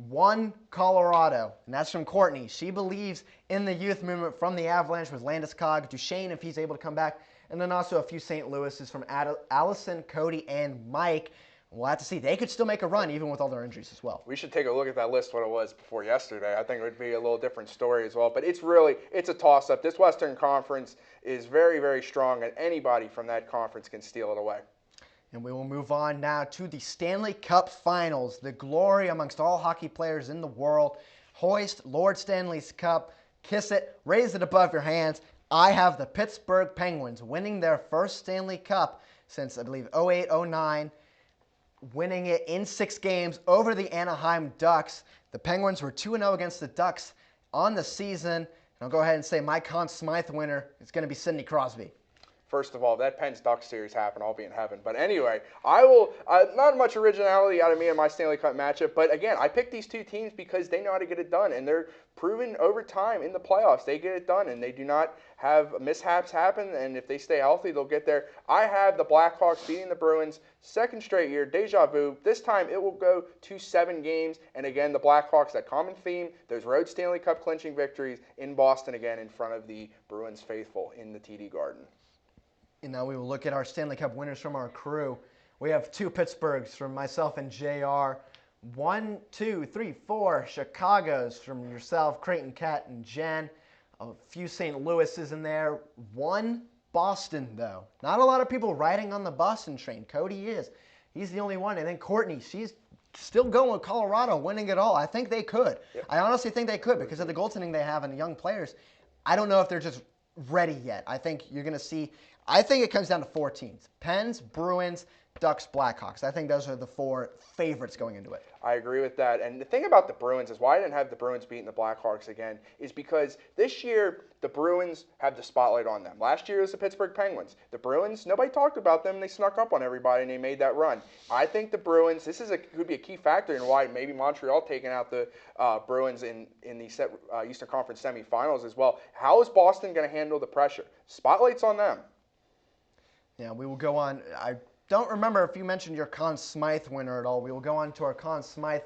[SPEAKER 1] 1 Colorado, and that's from Courtney. She believes in the youth movement from the Avalanche with Landeskog, Duchesne if he's able to come back, and then also a few St. Louis's from Allison, Cody, and Mike. We'll have to see. They could still make a run even with all their injuries as well.
[SPEAKER 2] We should take a look at that list, what it was before yesterday. I think it would be a little different story as well. But it's a toss-up. This Western Conference is very, very strong, and anybody from that conference can steal it away.
[SPEAKER 1] And we will move on now to the Stanley Cup Finals, the glory amongst all hockey players in the world. hoist Lord Stanley's Cup, kiss it, raise it above your hands. I have the Pittsburgh Penguins winning their first Stanley Cup since, I believe, 08-09, winning it in 6 games over the Anaheim Ducks. The Penguins were 2-0 against the Ducks on the season. And I'll go ahead and say my Conn Smythe winner is going to be Sidney Crosby.
[SPEAKER 2] First of all, if that Pens-Ducks series happen, I'll be in heaven. But anyway, I will not much originality out of me in my Stanley Cup matchup. But again, I picked these two teams because they know how to get it done, and they're proven over time in the playoffs. They get it done, and they do not have mishaps happen. And if they stay healthy, they'll get there. I have the Blackhawks beating the Bruins, second straight year, deja vu. This time it will go to 7 games. And again, the Blackhawks, that common theme, those road Stanley Cup clinching victories in Boston again in front of the Bruins faithful in the TD Garden.
[SPEAKER 1] You know, we will look at our Stanley Cup winners from our crew. We have 2 Pittsburghs from myself and JR. 1, 2, 3, 4 Chicago's from yourself, Creighton, Kat, and Jen. A few St. Louis's in there. 1 Boston, though. Not a lot of people riding on the Boston train. Cody is. He's the only one. And then Courtney, she's still going with Colorado, winning it all. I think they could. Yep. I honestly think they could because of the goaltending they have and the young players. I don't know if they're just ready yet. I think you're going to see... I think it comes down to 4 teams. Pens, Bruins, Ducks, Blackhawks. I think those are the 4 favorites going into it.
[SPEAKER 2] I agree with that. And the thing about the Bruins is why I didn't have the Bruins beating the Blackhawks again is because this year the Bruins have the spotlight on them. Last year it was the Pittsburgh Penguins. The Bruins, nobody talked about them. They snuck up on everybody and they made that run. I think the Bruins, this is could be a key factor in why maybe Montreal taking out the Bruins in the Eastern Conference semifinals as well. How is Boston going to handle the pressure? Spotlight's on them.
[SPEAKER 1] Yeah, we will go on. I don't remember if you mentioned your Conn Smythe winner at all. We will go on to our Conn Smythe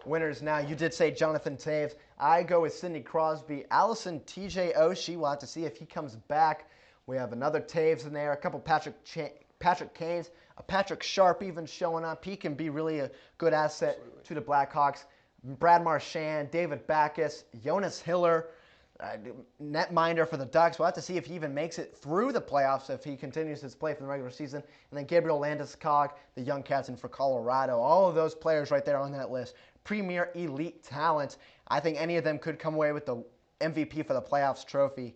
[SPEAKER 1] winners now. You did say Jonathan Toews. I go with Sidney Crosby. Allison TJ Oshie. We'll have to see if he comes back. We have another Toews in there. A couple Patrick Kanes. A Patrick Sharp even showing up. He can be really a good asset to the Blackhawks. Brad Marchand, David Backes, Jonas Hiller. Netminder for the Ducks. We'll have to see if he even makes it through the playoffs if he continues his play for the regular season. And then Gabriel Landeskog, the young captain for Colorado. All of those players right there on that list. Premier elite talent. I think any of them could come away with the MVP for the playoffs trophy.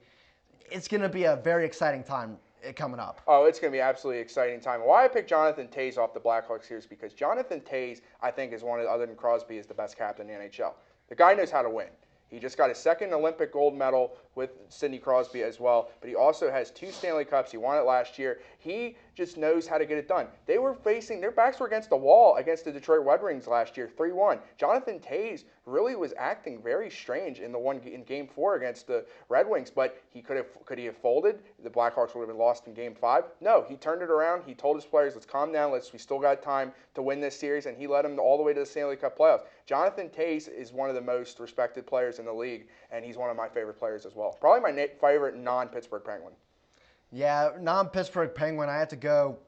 [SPEAKER 1] It's going to be a very exciting time coming up.
[SPEAKER 2] Oh, it's going to be absolutely exciting time. Why I picked Jonathan Toews off the Blackhawks here is because Jonathan Toews, I think, is one of the, other than Crosby, is the best captain in the NHL. The guy knows how to win. He just got his 2nd Olympic gold medal with Sidney Crosby as well, but he also has 2 Stanley Cups. He won it last year. He just knows how to get it done. They were facing, their backs were against the wall against the Detroit Red Wings last year, 3-1. Jonathan Toews really was acting very strange in in Game 4 against the Red Wings, but could he have folded? The Blackhawks would have been lost in Game 5. No, he turned it around. He told his players, let's calm down. We still got time to win this series, and he led them all the way to the Stanley Cup playoffs. Jonathan Toews is one of the most respected players in the league, and he's one of my favorite players as well. Probably my favorite non-Pittsburgh Penguin.
[SPEAKER 1] Yeah, non-Pittsburgh Penguin, I had to go,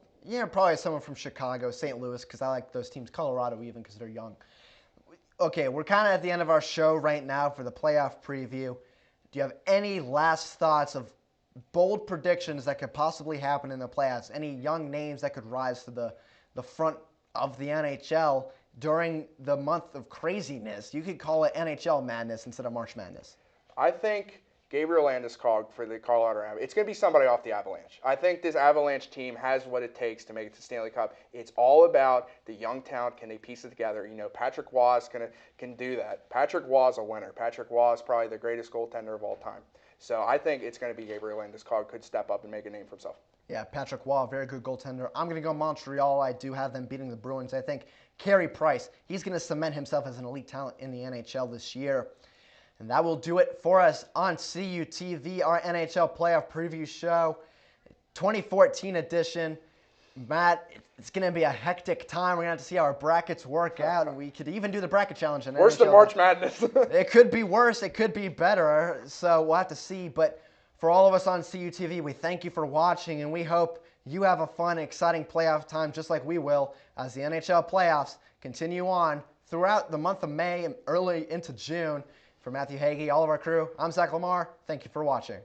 [SPEAKER 1] probably someone from Chicago, St. Louis, because I like those teams, Colorado even, because they're young. Okay, we're kind of at the end of our show right now for the playoff preview. Do you have any last thoughts of bold predictions that could possibly happen in the playoffs? Any young names that could rise to the front of the NHL during the month of craziness? You could call it NHL Madness instead of March Madness.
[SPEAKER 2] I think Gabriel Landeskog for the Colorado Avalanche. It's going to be somebody off the Avalanche. I think this Avalanche team has what it takes to make it to the Stanley Cup. It's all about the young talent. Can they piece it together? Patrick Waugh can do that. Patrick Waugh is a winner. Patrick Waugh is probably the greatest goaltender of all time. So I think it's going to be Gabriel Landeskog could step up and make a name for himself.
[SPEAKER 1] Yeah, Patrick Waugh, very good goaltender. I'm going to go Montreal. I do have them beating the Bruins. I think Carey Price, he's going to cement himself as an elite talent in the NHL this year. And that will do it for us on CUTV, our NHL playoff preview show, 2014 edition. Matt, it's going to be a hectic time. We're going to have to see how our brackets work out. And we could even do the bracket challenge.
[SPEAKER 2] Worse than March Madness.
[SPEAKER 1] It could be worse. It could be better. So we'll have to see. But for all of us on CUTV, we thank you for watching. And we hope you have a fun, exciting playoff time just like we will as the NHL playoffs continue on throughout the month of May and early into June. For Matthew Hagy, all of our crew, I'm Zach Lamarre. Thank you for watching.